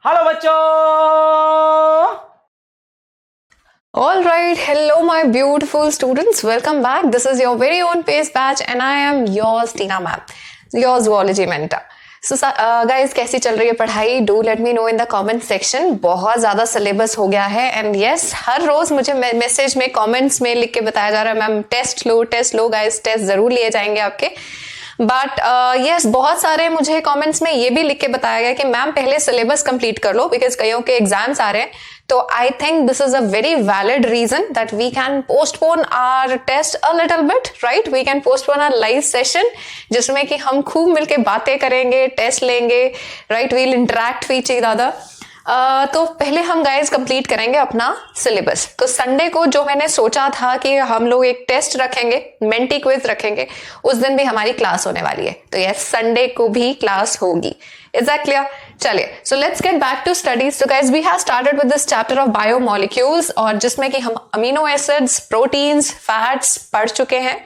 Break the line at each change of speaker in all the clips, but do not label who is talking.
Hello बच्चों।
All right, hello my beautiful students. Welcome back. This is your very own pace batch and I am yours Tina ma'am, your zoology mentor. So guys, कैसी चल रही है पढ़ाई? Do let me know in the comment section. बहुत ज़्यादा syllabus हो गया है and yes, हर रोज़ मुझे मैसेज में कमेंट्स में लिख के बताया जा रहा है मैम टेस्ट लो गाइस, टेस्ट ज़रूर लिए जाएंगे आपके। बट यस बहुत सारे मुझे कमेंट्स में ये भी लिख के बताया गया कि मैम पहले सिलेबस कंप्लीट कर लो बिकॉज कईयों के एग्जाम्स आ रहे हैं। तो I think this is a very valid reason that we can postpone our test a little bit, right? We can postpone our live session जिसमें कि हम खूब मिलके बातें करेंगे, टेस्ट लेंगे, right? We'll interact with each other. तो पहले हम गाइज कंप्लीट करेंगे अपना सिलेबस। तो संडे को जो मैंने सोचा था कि हम लोग एक टेस्ट रखेंगे, मेंटी क्विज रखेंगे, उस दिन भी हमारी क्लास होने वाली है। तो यस, संडे को भी क्लास होगी। Is that clear? चलिए, so let's get back to studies. तो guys we have started with this chapter of biomolecules, और जिसमें कि हम अमीनो एसिड्स, प्रोटीन्स, फैट्स पढ़ चुके हैं,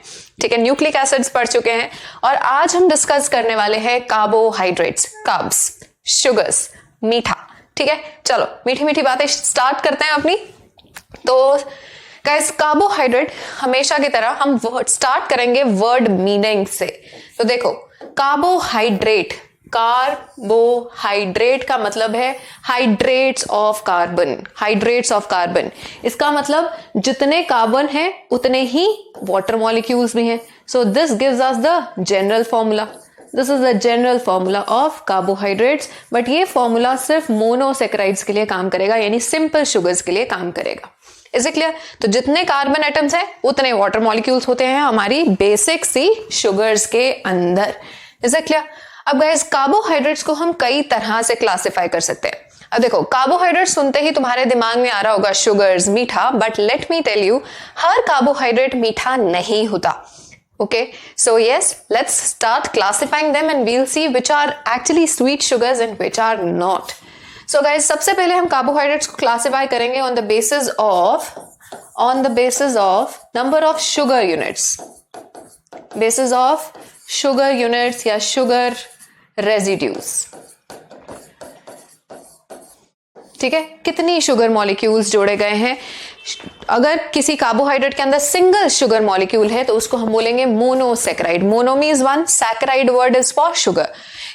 ठीक है, न्यूक्लिक एसिड्स पढ़ चुके हैं, और आज हम डिस्कस करने वाले हैं कार्बोहाइड्रेट्स, कार्ब्स, शुगर्स, मीठा। ठीक है, चलो मीठी मीठी बातें स्टार्ट करते हैं अपनी। तो गाइस, कार्बोहाइड्रेट हमेशा की तरह हम स्टार्ट करेंगे वर्ड मीनिंग से। तो देखो, कार्बोहाइड्रेट, कार्बोहाइड्रेट का मतलब है hydrates of carbon, hydrates of carbon. इसका मतलब जितने कार्बन है उतने ही वाटर मॉलिक्यूल्स भी हैं। सो this gives us the general formula. This is the general formula of carbohydrates, but ये फॉर्मूला सिर्फ मोनोसेक्राइड्स के लिए काम करेगा, यानी सिंपल शुगर्स के लिए काम करेगा। Is it clear? तो जितने कार्बन एटम्स हैं उतने वाटर मॉलिक्यूल्स होते हैं हमारी बेसिक सी शुगर्स के अंदर। Is it clear? अब गाइस, कार्बोहाइड्रेट्स को हम कई तरह से क्लासिफाई कर सकते हैं। अब देखो, कार्बोहाइड्रेट सुनते ही तुम्हारे दिमाग में आ रहा होगा शुगर्स, मीठा, but let me tell you, हर कार्बोहाइड्रेट मीठा नहीं होता। Okay, so yes, let's start classifying them and we'll see which are actually sweet sugars and which are not. So guys, सबसे पहले हम कार्बोहाइड्रेट्स को क्लासिफाई करेंगे on the basis of number of sugar units, basis of sugar units या sugar residues। ठीक है, कितनी sugar molecules जोड़े गए हैं। अगर किसी कार्बोहाइड्रेट के अंदर सिंगल शुगर मॉलिक्यूल है तो उसको हम बोलेंगे monosaccharide. Mono means one, saccharide word is for sugar,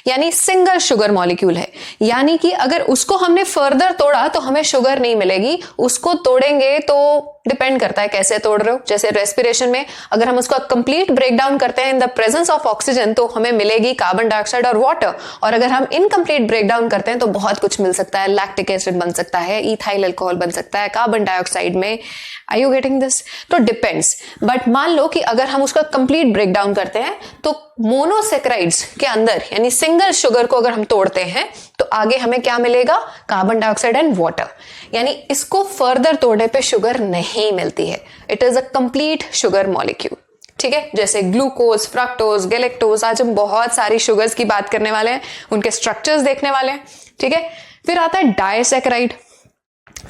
यानी सिंगल शुगर मॉलिक्यूल है। यानी कि अगर उसको हमने फर्दर तोड़ा तो हमें शुगर नहीं मिलेगी, उसको तोड़ेंगे तो डिपेंड करता है कैसे तोड़ रहे हो। जैसे रेस्पिरेशन में अगर हम उसका कंप्लीट ब्रेकडाउन करते हैं in the presence of oxygen तो हमें मिलेगी कार्बन डाइऑक्साइड और वाटर, और अगर हम इनकम्प्लीट ब्रेकडाउन करते हैं तो बहुत कुछ मिल सकता है। लैक्टिक एसिड बन सकता है, इथाइल अल्कोहल बन सकता है कार्बन डाइऑक्साइड में। Are you getting this? तो डिपेंड्स, बट मान लो कि अगर हम उसका कंप्लीट ब्रेकडाउन करते हैं तो मोनोसेक्राइड्स के अंदर, यानी सिंगल शुगर को अगर हम तोड़ते हैं तो आगे हमें क्या मिलेगा? Carbon dioxide and water. यानी इसको फर्दर तोड़ने पे शुगर नहीं मिलती है। It is a complete sugar molecule. ठीक है, जैसे ग्लूकोज, फ्रक्टोज, गैलेक्टोज। आज हम बहुत सारी शुगर्स की बात करने वाले हैं, उनके स्ट्रक्चर्स देखने वाले हैं। ठीक है, फिर आता है डाइसेक्राइड।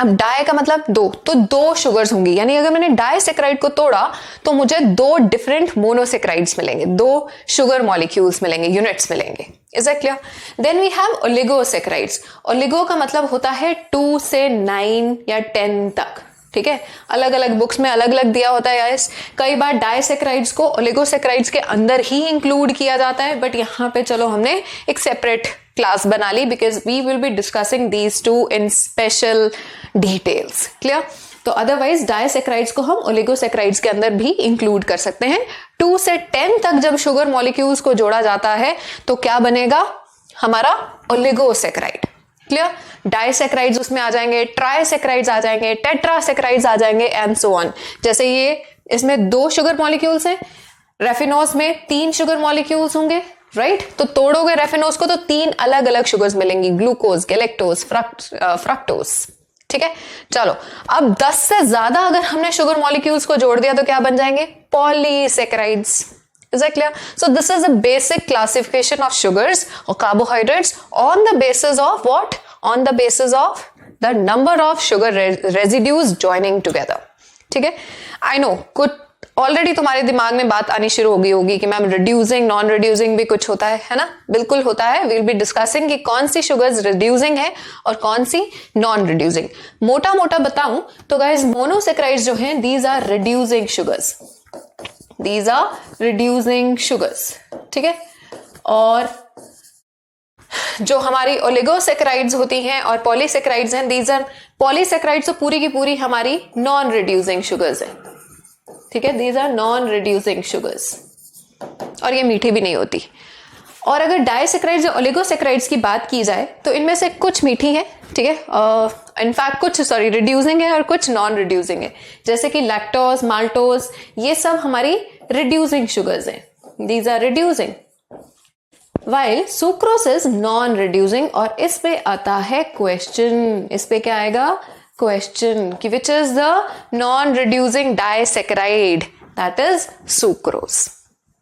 अब डाई का मतलब दो, तो दो शुगर्स होंगी, यानी अगर मैंने डाइसेक्राइड को तोड़ा तो मुझे दो डिफरेंट मोनोसेक्राइड्स मिलेंगे, दो शुगर मॉलिक्यूल्स मिलेंगे, यूनिट्स मिलेंगे। Is that clear? Then we have oligosaccharides. Oligo का मतलब होता है 2 से 9 या 10 तक। ठीक है, अलग अलग बुक्स में अलग अलग दिया होता है गाइस। कई बार डाइसेक्राइड्स को ओलिगोसेक्राइड्स के अंदर ही इंक्लूड किया जाता है, बट यहाँ पे चलो हमने एक सेपरेट क्लास बना ली because we will be discussing these two in special details. Clear? तो अदरवाइज डाइसेक्राइड्स को हम ओलिगोसेक्राइड्स के अंदर भी इंक्लूड कर सकते हैं। 2 से 10 तक जब शुगर मॉलिक्यूल्स को जोड़ा जाता है तो क्या बनेगा? हमारा ओलिगोसेक्राइड। क्लियर? डाइसेक्राइड्स उसमें आ जाएंगे, ट्राइसेक्राइड्स आ जाएंगे, टेट्रासेक्राइड्स आ जाएंगे एंड सो ऑन। जैसे ये इसमें 2 शुगर मॉलिक्यूल्स हैं, रेफिनोस में 3 शुगर मॉलिक्यूल्स होंगे, राइट? तो तोड़ोगे रेफिनोस को तो 3 अलग अलग शुगर्स मिलेंगी, ग्लूकोज, गैलेक्टोज, फ्रक्टोज। ठीक है, चलो अब 10 से ज्यादा अगर हमने शुगर मॉलिक्यूल्स को जोड़ दिया तो क्या बन जाएंगे? Polysaccharides. Is that clear? So this is a basic classification of sugars or carbohydrates on the basis of what? On the basis of the number of sugar residues joining together. ठीक है, I know कुछ already तुम्हारे दिमाग में बात आनी शुरू हो गई होगी कि मैम रिड्यूसिंग नॉन रिड्यूसिंग भी कुछ होता है ना? बिल्कुल होता है। वील बी डिस्कसिंग कि कौन सी शुगर्स रिड्यूसिंग है और कौन सी नॉन रिड्यूसिंग। मोटा मोटा बताऊं तो गाइस मोनोसेक्राइड्स जो हैं these are reducing sugars, these are reducing sugars, ठीक है। और जो हमारी ओलिगोसेक्राइड्स होती हैं और पॉलीसेक्राइड्स हैं, दीज आर पॉलीसेक्राइड्स तो पूरी की पूरी हमारी नॉन रिड्यूसिंग शुगर्स हैं, ठीक है। These are non reducing sugars और ये मीठी भी नहीं होती। और अगर डाइसेक्राइड्स या ओलिगोसेक्राइड्स की बात की जाए तो इनमें से कुछ मीठी है, ठीक है, इनफैक्ट कुछ रिड्यूसिंग है और कुछ नॉन रिड्यूसिंग है, जैसे कि लैक्टोज, माल्टोज, ये सब हमारी रिड्यूसिंग शुगर्स हैं, these are reducing. While sucrose is non reducing, और इस पे आता है क्वेश्चन, इस पे क्या आएगा? क्वेश्चन कि which is the non reducing disaccharide, that is sucrose.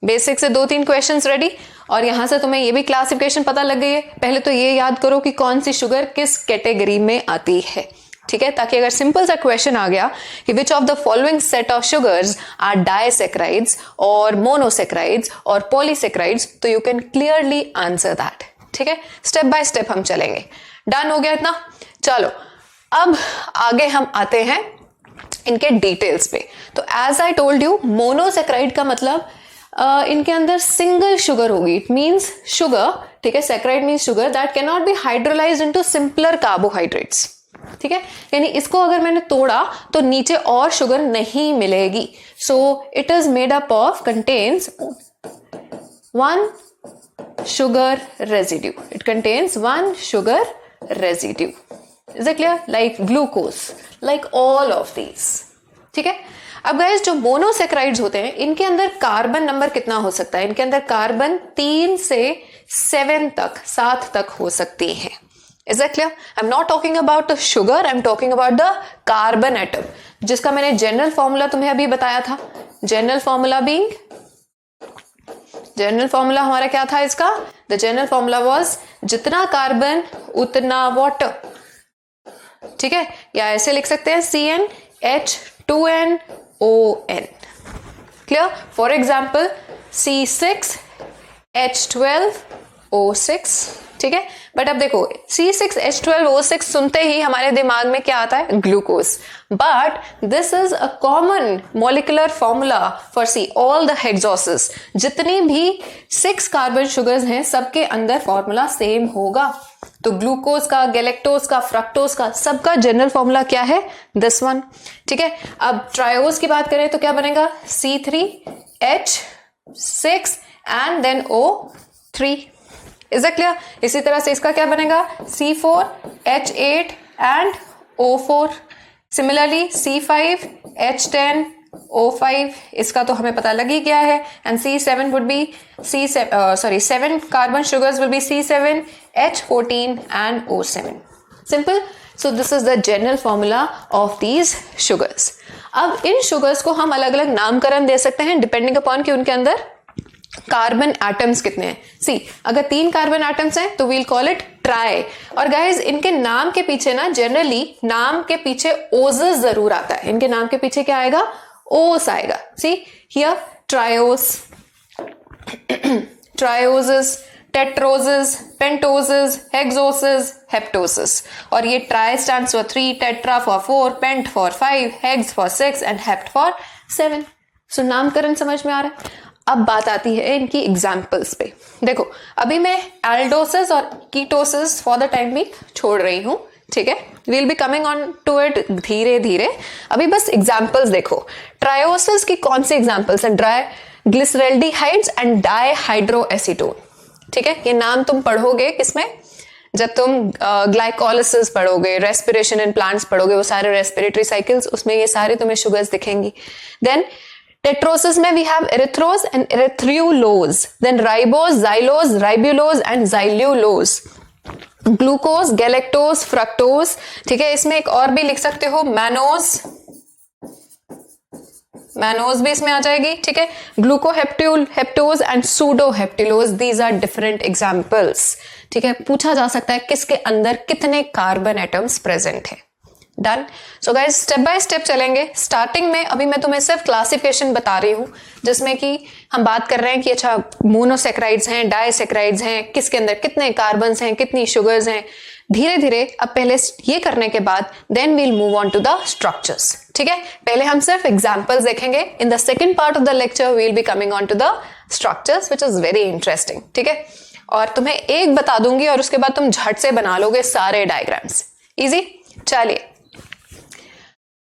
Basic से 2-3 क्वेश्चंस रेडी, और यहां से तुम्हें ये भी क्लासिफिकेशन पता लग गई है। पहले तो ये याद करो कि कौन सी शुगर किस कैटेगरी में आती है, ठीक है, ताकि अगर सिंपल सा क्वेश्चन आ गया कि which of the following set of sugars are disaccharides और मोनोसेक्राइड्स और पॉलीसेक्राइड्स, तो you can clearly answer that, ठीक है। स्टेप बाय स्टेप हम चलेंगे। डन हो गया इतना? चलो अब आगे हम आते हैं इनके डिटेल्स पे। तो as I told you, monosaccharide का मतलब इनके अंदर सिंगल शुगर होगी, इट मींस शुगर, ठीक है, saccharide means sugar that can not be hydrolysed into simpler carbohydrates, ठीक है। यानी इसको अगर मैंने तोड़ा तो नीचे और शुगर नहीं मिलेगी। सो it is made up of, contains 1 sugar residue, it contains 1 sugar residue, is it clear? Like glucose, like all of these, ठीक है। अब गाइस जो मोनोसेक्राइड्स होते हैं इनके अंदर कार्बन नंबर कितना हो सकता है? इनके अंदर कार्बन 3 से 7 तक हो सकती है। Is that clear? I'm not talking about the sugar, I'm talking about the carbon atom, जिसका मैंने जनरल फॉर्मूला तुम्हें अभी बताया था। जनरल फॉर्मूला हमारा क्या था इसका? द जनरल फॉर्मूला वाज जितना कार्बन उतना वाटर, ठीक है, या ऐसे लिख सकते हैं CnH2nOn, clear? For example C6H12O6, ठीक है। बट अब देखो C6H12O6 सुनते ही हमारे दिमाग में क्या आता है? Glucose. But this is a common molecular formula for C all the hexoses. जितनी भी 6 कार्बन शुगर्स हैं सबके अंदर फॉर्मूला सेम होगा। तो ग्लूकोज का, गैलेक्टोज का, फ्रक्टोज का, सबका जनरल फॉर्मूला क्या है? दिस वन, ठीक है। अब ट्रायोज की बात करें तो क्या बनेगा? C3H6 and then O3, is it clear? इसी तरह से इसका क्या बनेगा? C4H8 and O4। Similarly C5H10O5, इसका तो हमें पता लग ही गया है। And C7 would be 7 carbon sugars will be C7H14 and O7। Simple. So this is the general formula of these sugars. अब इन शुगर्स को हम अलग अलग नामकरण दे सकते हैं डिपेंडिंग अपॉन कि उनके अंदर कार्बन एटम्स कितने हैं। सी, अगर 3 कार्बन एटम्स हैं तो वील कॉल इट ट्राई। और गाइज इनके नाम के पीछे ना जनरली नाम के पीछे ओजस जरूर आता है। इनके नाम के पीछे क्या आएगा? ओस आएगा। See here triose, trioses, tetroses, pentoses, hexoses, heptoses. और ये tri stands for 3, tetra for 4, pent for 5, hex for 6 and hept for 7। So नामकरण समझ में आ रहा है। अब बात आती है इनकी एग्जाम्पल्स पे। देखो अभी मैं एल्डोसिस और कीटोसिस फॉर द टाइम भी छोड़ रही हूं, ठीक है। We'll be coming on to it धीरे धीरे। अभी बस एग्जाम्पल्स देखो। ट्रायोसिस की कौन सी एग्जाम्पल्स हैं? ड्राई ग्लिसरल्डिहाइड्स एंड डाईहाइड्रोएसीटोन, ठीक है। ये नाम तुम पढ़ोगे किसमें? जब तुम ग्लाइकोलिसिस पढ़ोगे, रेस्पिरेशन इन प्लांट्स पढ़ोगे, वो सारे रेस्पिरेटरी साइकिल्स, उसमें ये सारे तुम्हें शुगर्स दिखेंगी। देन टेट्रोसिस में we have erythrose and erythrulose, then ribose, xylose, ribulose and xylulose. Glucose, galactose, fructose, ठीक है। इसमें एक और भी लिख सकते हो मैनोज, मैनोज भी इसमें आ जाएगी, ठीक है। Glucoheptulose, heptose and sedoheptulose, these are different examples, ठीक है। पूछा जा सकता है किसके अंदर कितने कार्बन एटम्स प्रेजेंट है। Done. So guys step by step चलेंगे। स्टार्टिंग में अभी मैं तुम्हें सिर्फ क्लासिफिकेशन बता रही हूँ, जिसमें कि हम बात कर रहे हैं कि अच्छा मोनोसेक्राइड्स हैं, डाइसेक्राइड्स हैं, किसके अंदर कितने कार्बन्स हैं, कितनी शुगर्स हैं। धीरे धीरे अब पहले ये करने के बाद then we'll move on to the structures. ठीक है, पहले हम सिर्फ एग्जांपल्स देखेंगे। In the second part of the lecture we'll be coming on to the structures which is very interesting. ठीक है, और तुम्हें एक बता दूंगी और उसके बाद तुम झट से बना लोगे सारे डायग्राम्स। इजी, चलिए।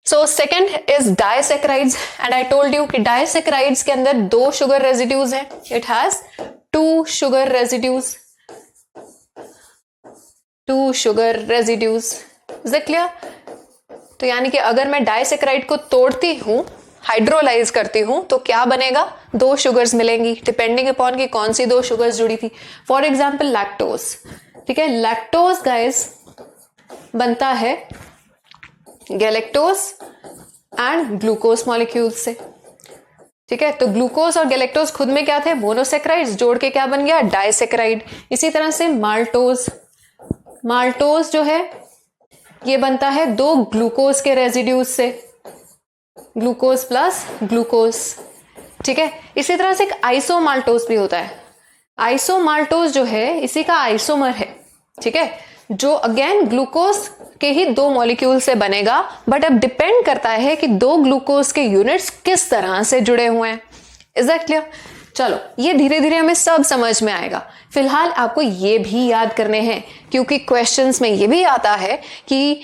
So second is disaccharides and I told you कि डाइसेक्राइड्स के अंदर 2 शुगर रेजिड्यूज हैं। It has 2 sugar residues, 2 sugar residues. Is it clear? तो यानी कि अगर मैं डाइसेक्राइड को तोड़ती हूं, हाइड्रोलाइज करती हूं, तो क्या बनेगा? 2 शुगर्स मिलेंगी, डिपेंडिंग अपॉन कि कौन सी 2 शुगर्स जुड़ी थी। For example lactose. ठीक है, लैक्टोज गाइस बनता है गैलेक्टोज एंड ग्लूकोज मॉलिक्यूल से। ठीक है, तो ग्लूकोज और गैलेक्टोज खुद में क्या थे? मोनोसेक्राइड्स, जोड़ के क्या बन गया? डाइसेक्राइड। इसी तरह से माल्टोज, माल्टोज जो है ये बनता है 2 ग्लूकोज के रेजिड्यूज से, ग्लूकोज प्लस ग्लूकोज। ठीक है, इसी तरह से एक आइसोमाल्टोज भी होता है। आइसोमाल्टोज जो है इसी का आइसोमर है। ठीक है, जो अगेन ग्लूकोज के ही 2 मॉलिक्यूल से बनेगा, बट अब डिपेंड करता है कि 2 ग्लूकोज के यूनिट्स किस तरह से जुड़े हुए हैं। Is that clear? चलो, ये धीरे धीरे हमें सब समझ में आएगा। फिलहाल आपको ये भी याद करने हैं, क्योंकि क्वेश्चंस में ये भी आता है कि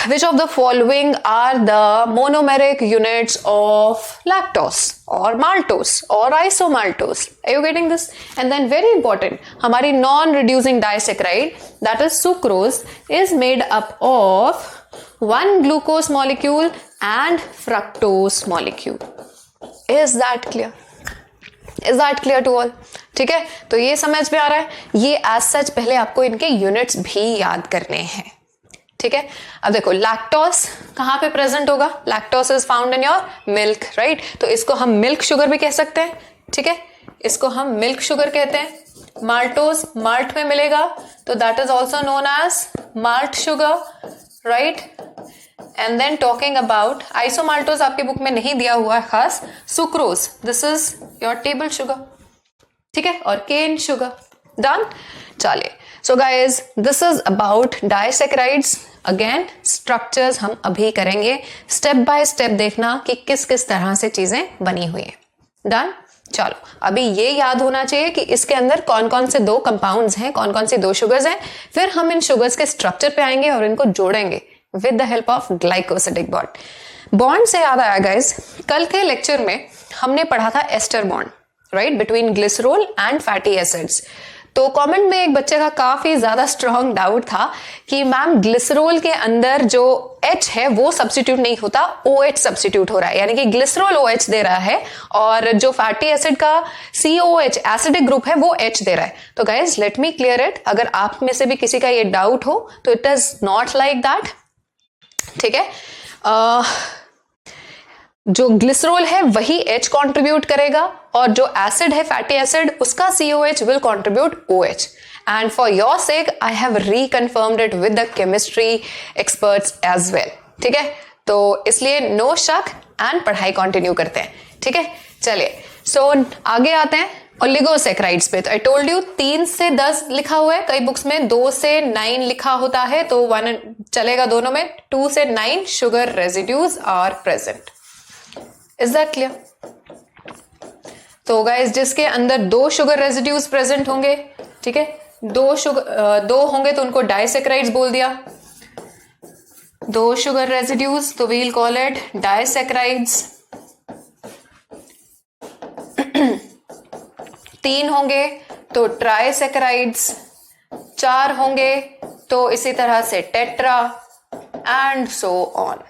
which of the following are the monomeric units of lactose or maltose or isomaltose? Are you getting this? And then very important, हमारी non-reducing disaccharide, that is sucrose, is made up of 1 glucose molecule and fructose molecule. Is that clear? Is that clear to all? ठीक है, तो ये समझ में आ रहा है। ये as such पहले आपको इनके यूनिट्स भी याद करने हैं। ठीक है, अब देखो लैक्टोस कहां पे प्रेजेंट होगा? Lactose is found in your milk, right? तो इसको हम मिल्क शुगर भी कह सकते हैं। ठीक है, इसको हम मिल्क शुगर कहते हैं। माल्टोस माल्ट में मिलेगा, तो that is also known as malt sugar, right? And then talking about isomaltose, आपकी बुक में नहीं दिया हुआ है खास। Sucrose, this is your table sugar. ठीक है, और केन शुगर। डन। चलिए, so guys this is about disaccharides. Again structures हम अभी करेंगे, स्टेप बाय स्टेप देखना कि किस किस तरह से चीजें बनी हुई है। डन। चलो, अभी ये याद होना चाहिए कि इसके अंदर कौन कौन से 2 कंपाउंड्स हैं, कौन कौन सी 2 शुगर्स हैं। फिर हम इन शुगर्स के स्ट्रक्चर पे आएंगे और इनको जोड़ेंगे with the help of glycosidic bond. Bond से याद आया गाइज, कल के लेक्चर में हमने पढ़ा था ester bond, right, between glycerol and fatty acids. तो कमेंट में एक बच्चे का काफी ज्यादा स्ट्रॉन्ग डाउट था कि मैम ग्लिसरोल के अंदर जो H है वो सब्स्टिट्यूट नहीं होता, OH सब्स्टिट्यूट हो रहा है, यानी कि ग्लिसरोल OH दे रहा है और जो फैटी एसिड का COH एसिडिक ग्रुप है वो H दे रहा है। तो guys let me clear it, अगर आप में से भी किसी का ये डाउट हो तो it is not like that. ठीक है, जो ग्लिसरोल है वही H कंट्रीब्यूट करेगा और जो एसिड है फैटी एसिड उसका COH will contribute OH। And for your sake I have reconfirmed it with the chemistry experts as well. ठीक है, तो इसलिए नो शक एंड पढ़ाई कंटिन्यू करते हैं। ठीक है, चलिए सो आगे आते हैं ओलिगोसेक्राइड्स पे। तो आई टोल्ड यू 3 से 10 लिखा हुआ है, कई बुक्स में 2 से 9 लिखा होता है, तो 1 चलेगा दोनों में। 2 से 9 sugar residues are present. Is that clear? तो गाइस जिसके अंदर 2 शुगर रेजिड्यूज प्रेजेंट होंगे, ठीक है, 2 होंगे तो उनको डाइसेक्राइड्स बोल दिया। 2 शुगर रेजिड्यूज तो वील कॉल इट डाइसेक्राइड्स। 3 होंगे तो ट्राइसेक्राइड्स। 4 होंगे तो इसी तरह से टेट्रा एंड सो ऑन।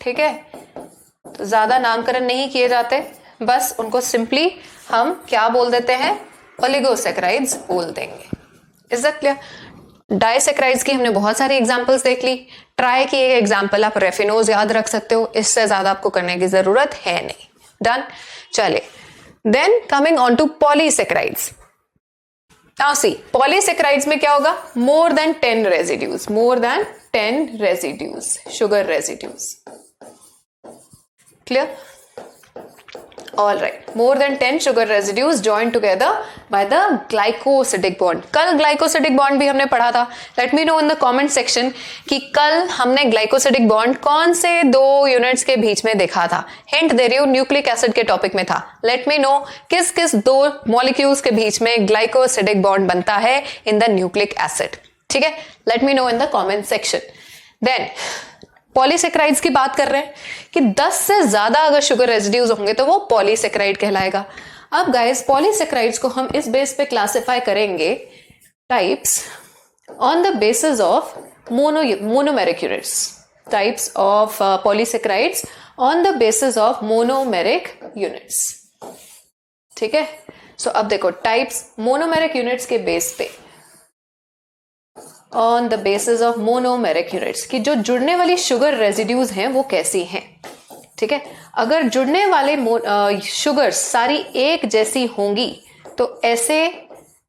ठीक है, तो ज्यादा नामकरण नहीं किए जाते, बस उनको सिंपली हम क्या बोल देते हैं? ओलिगोसेक्राइड्स बोल देंगे। Is that clear? डाइसेक्राइड्स की हमने बहुत सारी एग्जांपल्स देख ली। ट्राई की एक एग्जांपल आप रेफिनोज याद रख सकते हो, इससे ज्यादा आपको करने की जरूरत है नहीं। डन। चलिए, then coming on to polysaccharides. Now see polysaccharides में क्या होगा, more than 10 residues, more than 10 residues, sugar residues, clear? All right, more than 10 sugar residues joined together by the glycosidic bond. कल glycosidic bond भी हमने पढ़ा था. Let me know in the comment section कि कल हमने glycosidic bond कौन से दो यूनिट्स के बीच में देखा था. हिंट दे रही हूँ, न्यूक्लिक एसिड के टॉपिक में था. Let me know किस किस दो मॉलिक्यूल्स के बीच में glycosidic bond बनता है in the nucleic acid. ठीक है, let me know in the comment section. Then polysaccharides की बात कर रहे हैं कि 10 से ज्यादा अगर शुगर रेजिड्यूज होंगे तो वो पॉलीसेक्राइड कहलाएगा. अब गाइस पॉलीसेक्राइड्स को हम इस बेस पे क्लासिफाई करेंगे types on the basis of monomeric units, types of polysaccharides on the basis of monomeric units. ठीक है, सो अब देखो टाइप्स मोनोमेरिक यूनिट्स के बेस पे, on the basis of monomeric units, कि जो जुड़ने वाली शुगर रेजिड्यूज हैं वो कैसी हैं. ठीक है, अगर जुड़ने वाले शुगर्स सारी एक जैसी होंगी तो ऐसे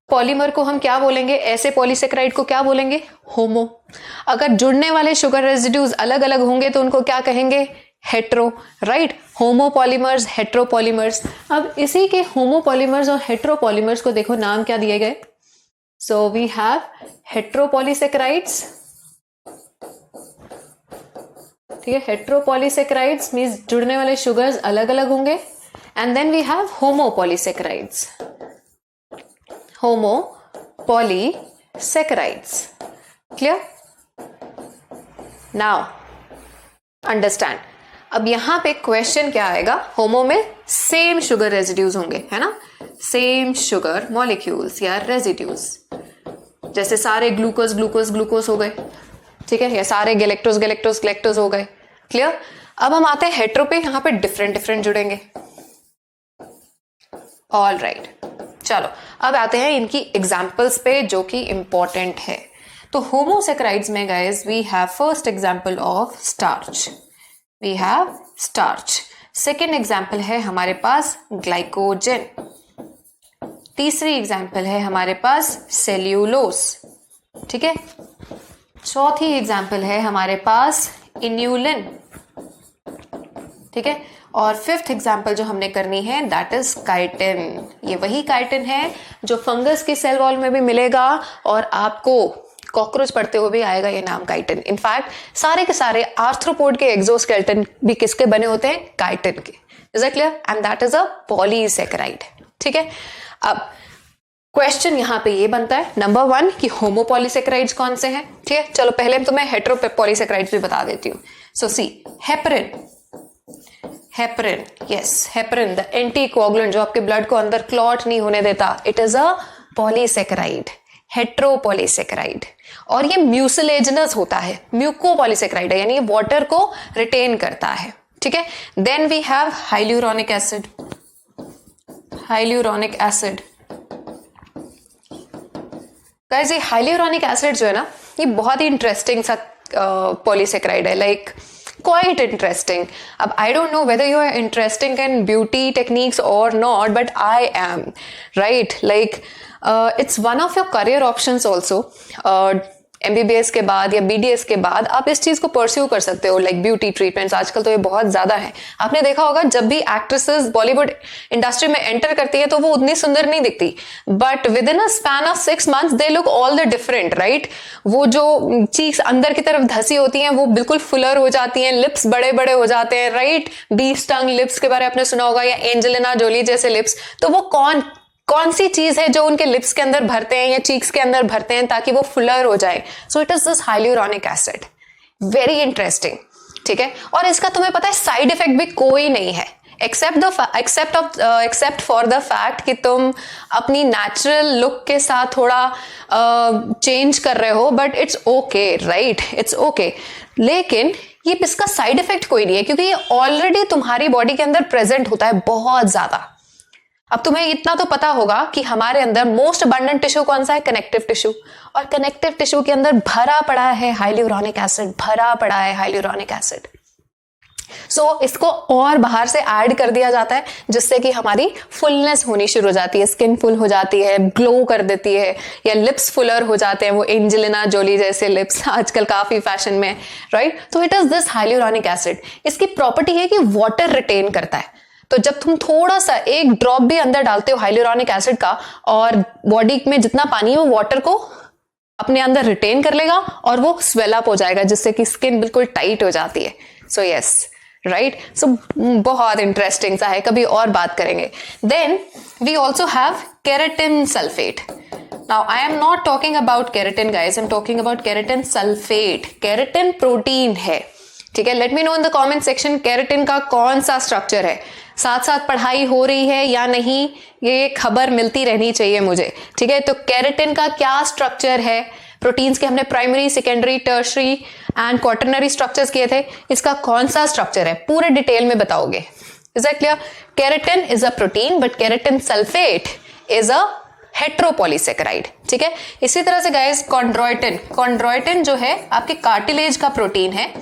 पॉलीमर को हम क्या बोलेंगे, ऐसे पॉलीसेक्राइड को क्या बोलेंगे, होमो. अगर जुड़ने वाले शुगर रेजिड्यूज अलग अलग होंगे तो उनको क्या कहेंगे, हेट्रो. Right, homopolymers, हेट्रोपॉलीमर्स. अब इसी के होमोपॉलीमर्स और हेट्रोपॉलीमर्स को देखो नाम क्या दिए गए. So we have heteropolysaccharides. ठीक है, heteropolysaccharides means जुड़ने वाले शुगर्स अलग अलग होंगे. And then we have homopolysaccharides. Homopolysaccharides. Clear? Now understand. अब यहां पे क्वेश्चन क्या आएगा, होमो में सेम शुगर रेजिड्यूज होंगे, है ना, सेम शुगर मॉलिक्यूल्स या रेजिड्यूज. जैसे सारे ग्लूकोज ग्लूकोज ग्लूकोज हो गए. ठीक है, या सारे गैलेक्टोज गैलेक्टोज गैलेक्टोज हो गए. क्लियर? अब हम आते हैं हेट्रो पे, यहां पे डिफरेंट डिफरेंट जुड़ेंगे. ऑल राइट, चलो अब आते हैं इनकी एग्जाम्पल्स पे जो कि इंपॉर्टेंट है. तो होमोसेक्राइड्स में guys we have first example of starch, we have starch. Second example है हमारे पास ग्लाइकोजन. तीसरी एग्जाम्पल है हमारे पास सेल्यूलोस. ठीक है, चौथी एग्जाम्पल है हमारे पास इन्यूलिन. ठीक है, और फिफ्थ एग्जाम्पल जो हमने करनी है दैट इज काइटिन. ये वही काइटिन है जो फंगस की सेल वॉल में भी मिलेगा और आपको कॉकरोच पढ़ते हुए भी आएगा ये नाम काइटिन. इनफैक्ट सारे के सारे आर्थ्रोपोड के एक्सोस्केलेटन भी किसके बने होते हैं, काइटिन के. Is it clear? And that is a polysaccharide. ठीक है, अब क्वेश्चन यहां पे ये बनता है नंबर 1 कि होमोपॉलीसेकेराइड्स कौन से हैं. ठीक है, चलो पहले तो मैं हेटेरोपॉलीसेकेराइड्स भी बता देती हूँ. So see heparin, heparin, yes heparin the anticoagulant जो आपके ब्लड को अंदर क्लॉट नहीं होने देता, it is a polysaccharide, heteropolysaccharide. और ये म्यूसिलेजिनस होता है, म्यूकोपॉलीसेकेराइड है, यानी ये वाटर को रिटेन करता है. ठीक है, then we have hyaluronic acid, hyaluronic acid. Guys ये हाइल्यूरोनिक एसिड जो है ना, ये बहुत ही इंटरेस्टिंग सा पॉलीसेकेराइड है, लाइक quite interesting. अब I don't know whether you are interested in beauty techniques or not, but I am, right? Like it's one of your career options also. MBBS के बाद या BDS के बाद आप इस चीज को परस्यू कर सकते हो, लाइक ब्यूटी ट्रीटमेंट्स. आजकल तो ये बहुत ज्यादा है. आपने देखा होगा जब भी एक्ट्रेसेस बॉलीवुड इंडस्ट्री में एंटर करती है तो वो उतनी सुंदर नहीं दिखती, but with in a span of 6 months they look all the different. Right, वो जो चीक्स अंदर की तरफ धसी होती हैं वो बिल्कुल फुलर हो जाती हैं, लिप्स बड़े बड़े हो जाते हैं. राइट, बीस टंग लिप्स के बारे में आपने सुना होगा, या एंजेलिना जोली जैसे लिप्स. तो वो कौन सी चीज है जो उनके लिप्स के अंदर भरते हैं या चीक्स के अंदर भरते हैं ताकि वो फुलर हो जाए. सो it is this hyaluronic acid. Very interesting. ठीक है, और इसका तुम्हें पता है साइड इफेक्ट भी कोई नहीं है एक्सेप्ट फॉर द फैक्ट कि तुम अपनी नेचुरल लुक के साथ थोड़ा चेंज कर रहे हो, but it's okay. Right, it's okay. लेकिन ये इसका साइड इफेक्ट कोई नहीं है क्योंकि ये ऑलरेडी तुम्हारी बॉडी के अंदर प्रेजेंट होता है बहुत ज्यादा. अब तुम्हें इतना तो पता होगा कि हमारे अंदर मोस्ट अबंडेंट टिश्यू कौन सा है, कनेक्टिव टिश्यू. और कनेक्टिव टिश्यू के अंदर भरा पड़ा है हाइल्यूरोनिक एसिड, भरा पड़ा है हाइल्यूरोनिक एसिड. सो इसको और बाहर से ऐड कर दिया जाता है जिससे कि हमारी फुलनेस होनी शुरू हो जाती है, स्किन फुल हो जाती है, ग्लो कर देती है, या लिप्स फुलर हो जाते हैं, वो एंजेलिना जोली जैसे लिप्स आजकल काफी फैशन में, राइट। तो it is this hyaluronic acid. इसकी प्रॉपर्टी है कि वाटर रिटेन करता है। तो जब तुम थोड़ा सा एक ड्रॉप भी अंदर डालते हो हाइलुरोनिक एसिड का, और बॉडी में जितना पानी है वो वाटर को अपने अंदर रिटेन कर लेगा और वो स्वेल अप हो जाएगा, जिससे कि स्किन बिल्कुल टाइट हो जाती है। So yes, right. सो बहुत इंटरेस्टिंग सा है, कभी और बात करेंगे। Then we also have keratin sulphate. Now I am not talking about keratin guys, I am talking about keratin sulphate. Keratin protein है, ठीक है। Let me know in the comment section keratin का कौन सा स्ट्रक्चर है। साथ साथ पढ़ाई हो रही है या नहीं, ये खबर मिलती रहनी चाहिए मुझे, ठीक है। तो केराटिन का क्या स्ट्रक्चर है? प्रोटीन्स के हमने primary, secondary, tertiary and quaternary structures किए थे, इसका कौन सा स्ट्रक्चर है पूरे डिटेल में बताओगे। Is that clear? Keratin is a protein but keratin sulphate is a heteropolysaccharide, ठीक है। इसी तरह से गाइस कॉन्ड्रोइटिन, कॉन्ड्रोइटिन जो है आपके कार्टिलेज का प्रोटीन है,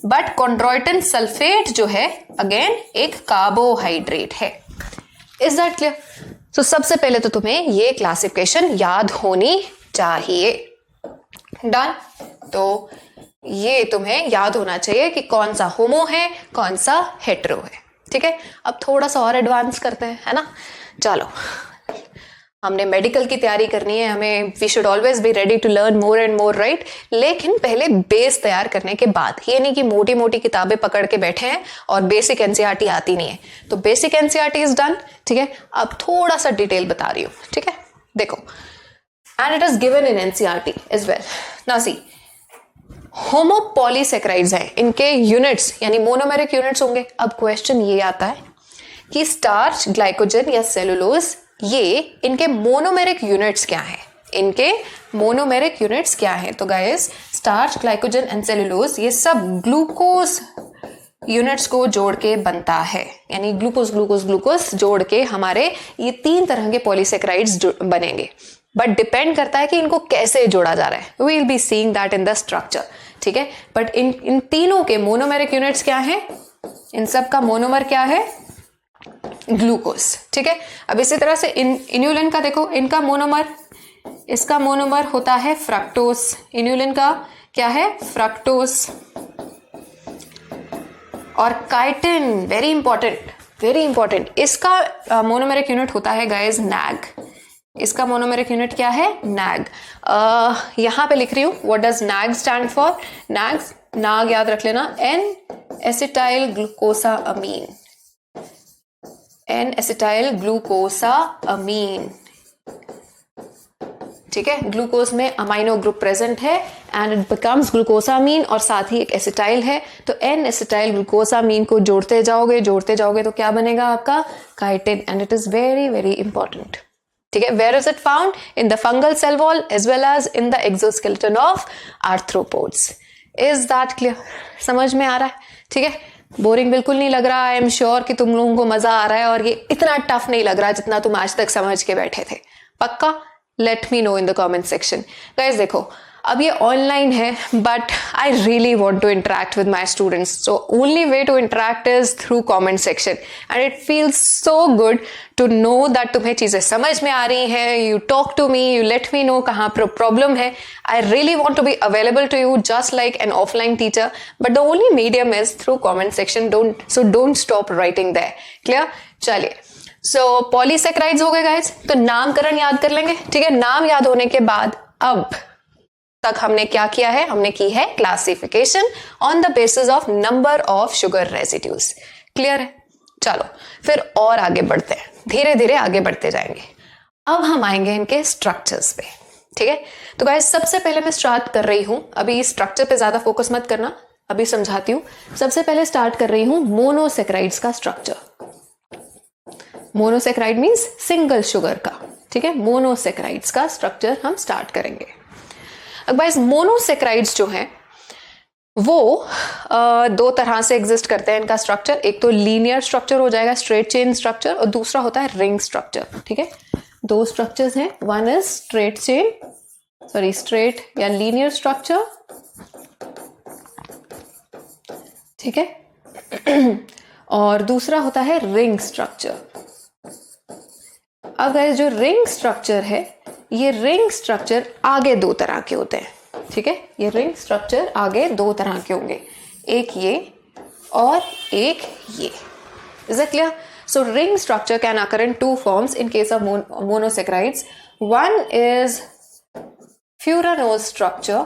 बट कॉन्ड्रोइटिन सल्फेट जो है अगेन एक कार्बोहाइड्रेट है। Is that clear? तो सबसे पहले तो तुम्हें ये क्लासिफिकेशन याद होनी चाहिए। डन। तो ये तुम्हें याद होना चाहिए कि कौन सा होमो है, कौन सा हेट्रो है, ठीक है। अब थोड़ा सा और एडवांस करते हैं, है ना। चलो, हमने मेडिकल की तैयारी करनी है, हमें we should always be ready to learn more and more, right. लेकिन पहले बेस तैयार करने के बाद, ये नहीं कि मोटी मोटी किताबें पकड़ के बैठे हैं और बेसिक एनसीईआरटी आती नहीं है। तो बेसिक एनसीईआरटी इज डन, ठीक है। अब थोड़ा सा डिटेल बता रही हूं, ठीक है। देखो, and it is given in NCERT as well. Now see, homopolysaccharides हैं, इनके यूनिट्स यानी मोनोमेरिक यूनिट्स होंगे। अब क्वेश्चन ये आता है कि स्टार्च, ग्लाइकोजन या सेलुलोज, ये इनके मोनोमेरिक यूनिट्स क्या हैं? इनके मोनोमेरिक यूनिट्स क्या हैं? तो guys, starch, glycogen and cellulose ये सब ग्लूकोज यूनिट्स को जोड़ के बनता है, यानी ग्लूकोज ग्लूकोज ग्लूकोज जोड़ के हमारे ये 3 तरह के पॉलीसेकेराइड्स बनेंगे। बट डिपेंड करता है कि इनको कैसे जोड़ा जा रहा है। We will be seeing that in the structure, ठीक है। बट इन तीनों के मोनोमेरिक यूनिट्स क्या है? इन सब का मोनोमर क्या है? ग्लूकोज, ठीक है। अब इसी तरह से इन्यूलिन का देखो, इनका मोनोमर, इसका मोनोमर होता है फ्रक्टोज। इन्यूलिन का क्या है? फ्रक्टोज। और काइटिन, वेरी इंपॉर्टेंट, इसका मोनोमेरिक यूनिट होता है गाइस नैग। इसका मोनोमेरिक यूनिट क्या है? नैग। यहां पे लिख रही हूं, what does NAG stand for? नाग याद रख लेना, N acetyl glucosamine, N acetyl glucosamine, ठीक है। ग्लूकोज में अमाइनो ग्रुप प्रेजेंट है एंड इट बिकम्स ग्लूकोसामीन, और साथ ही एक एसिटाइल है। तो एन एसिटाइल ग्लूकोसामीन को जोड़ते जाओगे तो क्या बनेगा आपका? Chitin, and it is very very important, ठीक है। Where is it found? In the fungal cell wall as well as in the exoskeleton of arthropods. Is that clear? समझ में आ रहा है, ठीक है। बोरिंग बिल्कुल नहीं लग रहा। आई एम श्योर कि तुम लोगों को मजा आ रहा है और ये इतना टफ नहीं लग रहा जितना तुम आज तक समझ के बैठे थे। पक्का? Let me know in the comment section. Guys देखो, अब ये ऑनलाइन है but I really want to interact with my students, so only way to interact is through comment section and it feels so good to know that तुम्हें चीजें समझ में आ रही हैं। You talk to me, you let me know कहाँ problem है। I really want to be available to you just like an offline teacher, but the only medium is through comment section. Don't stop writing there. Clear? चलिए, so polysaccharides हो गए guys, तो नामकरण याद कर लेंगे, ठीक है। नाम याद होने के बाद अब तक हमने क्या किया है? हमने की है classification on the basis of number of sugar residues. Clear है? चलो फिर और आगे बढ़ते हैं, धीरे धीरे आगे बढ़ते जाएंगे। अब हम आएंगे इनके स्ट्रक्चर्स पे, ठीक है। तो गाइस सबसे पहले मैं स्टार्ट कर रही हूं, अभी स्ट्रक्चर पे ज्यादा फोकस मत करना, अभी समझाती हूं। सबसे पहले स्टार्ट कर रही हूं मोनोसेकेराइड्स का structure. Monosaccharide means single sugar का, ठीक है। मोनोसेकेराइड्स का स्ट्रक्चर हम स्टार्ट करेंगे। अब गाइस मोनोसेकेराइड्स जो हैं वो 2 तरह से एग्जिस्ट करते हैं इनका स्ट्रक्चर। एक तो लीनियर स्ट्रक्चर हो जाएगा, स्ट्रेट चेन स्ट्रक्चर, और दूसरा होता है रिंग स्ट्रक्चर, ठीक है। 2 स्ट्रक्चर्स हैं, वन इज स्ट्रेट या लीनियर स्ट्रक्चर, ठीक है। और दूसरा होता है रिंग स्ट्रक्चर। अगर जो रिंग स्ट्रक्चर है, ये रिंग स्ट्रक्चर आगे दो तरह के होते हैं, ठीक है। ये रिंग स्ट्रक्चर आगे दो तरह के होंगे, एक ये और एक ये। Is it clear? So ring structure can occur in two forms in case of monosaccharides. One is Furanose structure,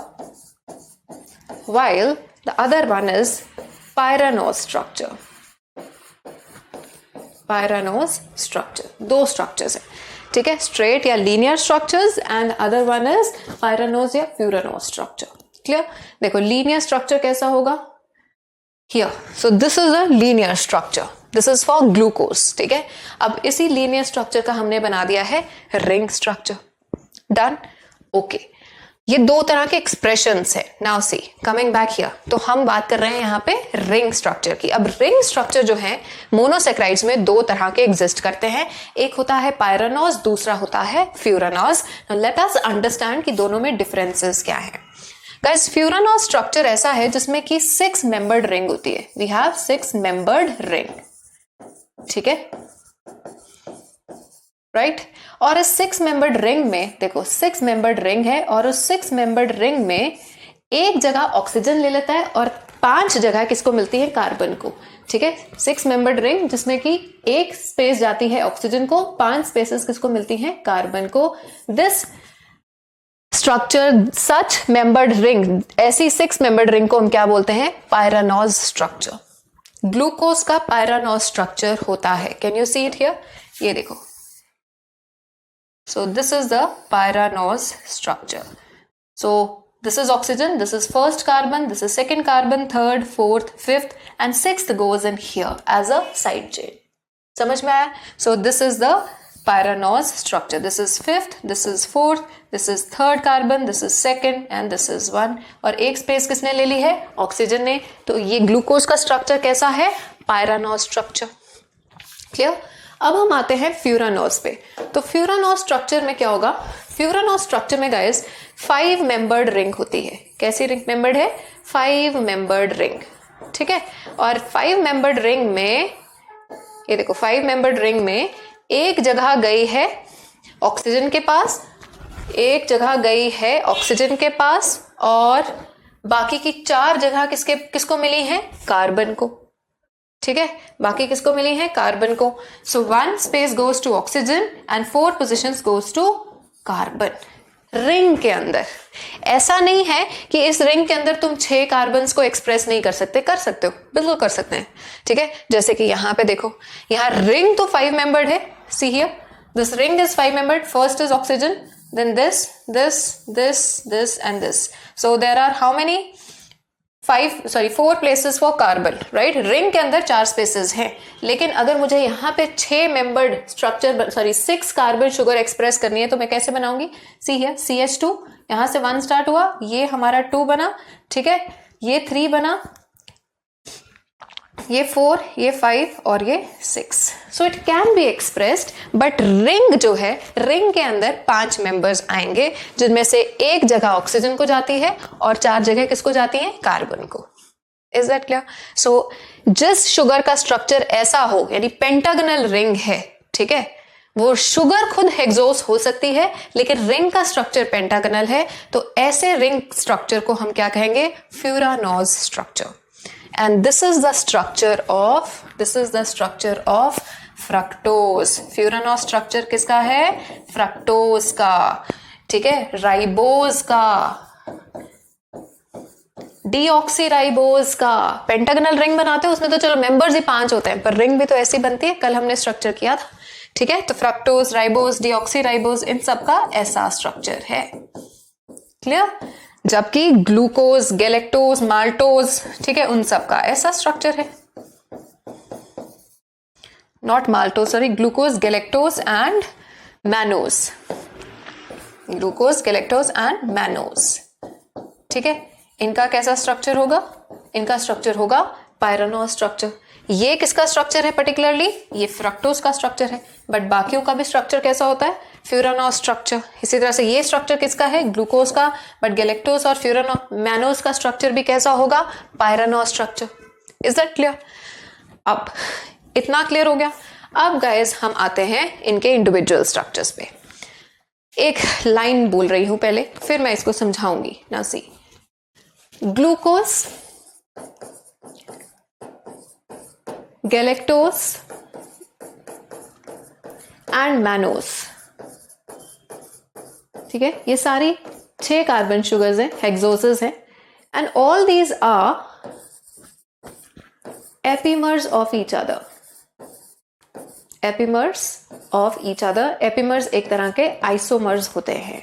while the other one is pyranose structure. Pyranose structure, दो structures है, ठीक है, straight या linear structures and other one is pyranose या furanose structure. Clear? देखो linear structure कैसा होगा? Here, so this is a linear structure. This is for glucose, ठीक है। अब इसी linear structure का हमने बना दिया है ring structure. Done? Okay. ये दो तरह के एक्सप्रेशंस है। Now see, coming back here, तो हम बात कर रहे हैं यहाँ पे रिंग स्ट्रक्चर की। अब रिंग स्ट्रक्चर जो है मोनोसैकेराइड्स में दो तरह के एग्जिस्ट करते हैं, एक होता है पायरानोज, दूसरा होता है फ्यूरानोज। लेट अस अंडरस्टैंड कि दोनों में डिफरेंसेस क्या है। गाइस, फ्यूरानोज स्ट्रक्चर ऐसा है जिसमें कि 6 मेंबर्ड रिंग होती है। वी हैव 6 मेंबर्ड रिंग, ठीक है, राइट। और इस 6 मेंबर्ड रिंग में देखो, 6 मेंबर्ड रिंग है और उस 6 मेंबर्ड रिंग में एक जगह ऑक्सीजन ले लेता है और 5 जगह किसको मिलती है? कार्बन को, ठीक है। 6 मेंबर्ड रिंग जिसमें कि एक स्पेस जाती है ऑक्सीजन को, 5 स्पेसेस किसको मिलती हैं? कार्बन को। This structure, such membered ring, ऐसी 6 मेंबर्ड रिंग को हम क्या बोलते हैं? Pyranose structure. ग्लूकोज का पायरानोज स्ट्रक्चर होता है। Can you see it here? ये देखो, so this is the pyranose structure. So this is oxygen, this is first carbon, this is second carbon, third, fourth, fifth and sixth goes in here as a side chain. समझ में आया? So this is the pyranose structure. This is fifth, this is fourth, this is third carbon, this is second and this is one. और एक space किसने ले ली है? Oxygen ने। तो ये ग्लूकोज का स्ट्रक्चर कैसा है? Pyranose structure. क्लियर? अब हम आते हैं फ्यूरानोज पे। तो फ्यूरानोज स्ट्रक्चर में क्या होगा? फ्यूरानोज स्ट्रक्चर में गाइस 5 मेंबर्ड रिंग होती है। कैसी रिंग मेंबर्ड है? 5 मेंबर्ड रिंग, ठीक है। और 5 मेंबर्ड रिंग में, ये देखो, 5 मेंबर्ड रिंग में एक जगह गई है ऑक्सीजन के पास, एक जगह गई है ऑक्सीजन के पास और बाकी की 4 जगह किसको मिली है? कार्बन को, ठीक है। बाकी किसको मिली है? कार्बन को। So 1 space goes to oxygen and 4 positions goes to carbon. Ring के अंदर ऐसा नहीं है कि इस रिंग के अंदर तुम 6 कार्बन्स को एक्सप्रेस नहीं कर सकते। कर सकते हो, बिल्कुल कर सकते हैं, ठीक है। जैसे कि यहाँ पे देखो, यहाँ रिंग तो 5 मेंबर्ड है। See here, this ring is 5 membered. First is oxygen, then this and this. So there are how many? 4 places for carbon, right. Ring के अंदर 4 स्पेसेस हैं, लेकिन अगर मुझे यहाँ पे 6 membered structure 6 carbon sugar express करनी है तो मैं कैसे बनाऊंगी? सी है CH2, यहाँ से 1 स्टार्ट हुआ, ये हमारा 2 बना, ठीक है, ये 3 बना, ये 4, ये 5 और ये 6। So it can be expressed, but ring जो है, रिंग के अंदर 5 मेंबर्स आएंगे जिनमें से एक जगह ऑक्सीजन को जाती है और 4 जगह किसको जाती है? कार्बन को। Is that clear? सो जिस शुगर का स्ट्रक्चर ऐसा हो, यानी पेंटागनल रिंग है, ठीक है, वो शुगर खुद हेक्सोस हो सकती है लेकिन रिंग का स्ट्रक्चर पेंटागनल है, तो ऐसे रिंग स्ट्रक्चर को हम क्या कहेंगे? Furanose structure. And this is the structure of fructose. Furanose structure किसका है? फ्रक्टोज का, ठीक है, राइबोज का, डीऑक्सीराइबोज का। पेंटागनल रिंग बनाते हैं उसमें तो चलो मेंबर्स ही 5 होते हैं, पर रिंग भी तो ऐसी बनती है, कल हमने स्ट्रक्चर किया था, ठीक है। तो फ्रक्टोज, राइबोज, डीऑक्सीराइबोज, इन सब का ऐसा स्ट्रक्चर है। क्लियर? जबकि ग्लूकोज, गैलेक्टोज, माल्टोज, ठीक है, उन सब का ऐसा स्ट्रक्चर है। Not maltose, sorry, glucose, galactose and mannose. Glucose, galactose and mannose, ठीक है। इनका कैसा स्ट्रक्चर होगा? इनका स्ट्रक्चर होगा पायरानोज स्ट्रक्चर। ये किसका स्ट्रक्चर है पर्टिकुलरली? ये फ्रक्टोज का स्ट्रक्चर है, बट बाकियों का भी स्ट्रक्चर कैसा होता है? Furanose structure. इसी तरह से ये स्ट्रक्चर किसका है? ग्लूकोज का, बट गैलेक्टोज और मैनोज का स्ट्रक्चर भी कैसा होगा? Pyranose structure. Is that clear? अब इतना क्लियर हो गया। अब गाइस हम आते हैं इनके इंडिविजुअल स्ट्रक्चर्स पे। एक लाइन बोल रही हूं पहले, फिर मैं इसको समझाऊंगी। Now see, glucose, galactose and mannose, ठीक है, ये सारी 6 कार्बन शुगर्स हैं, हेक्सोसेस हैं, and all these are epimers of each other. Epimers of each other, epimers एक तरह के आइसोमर्स होते हैं,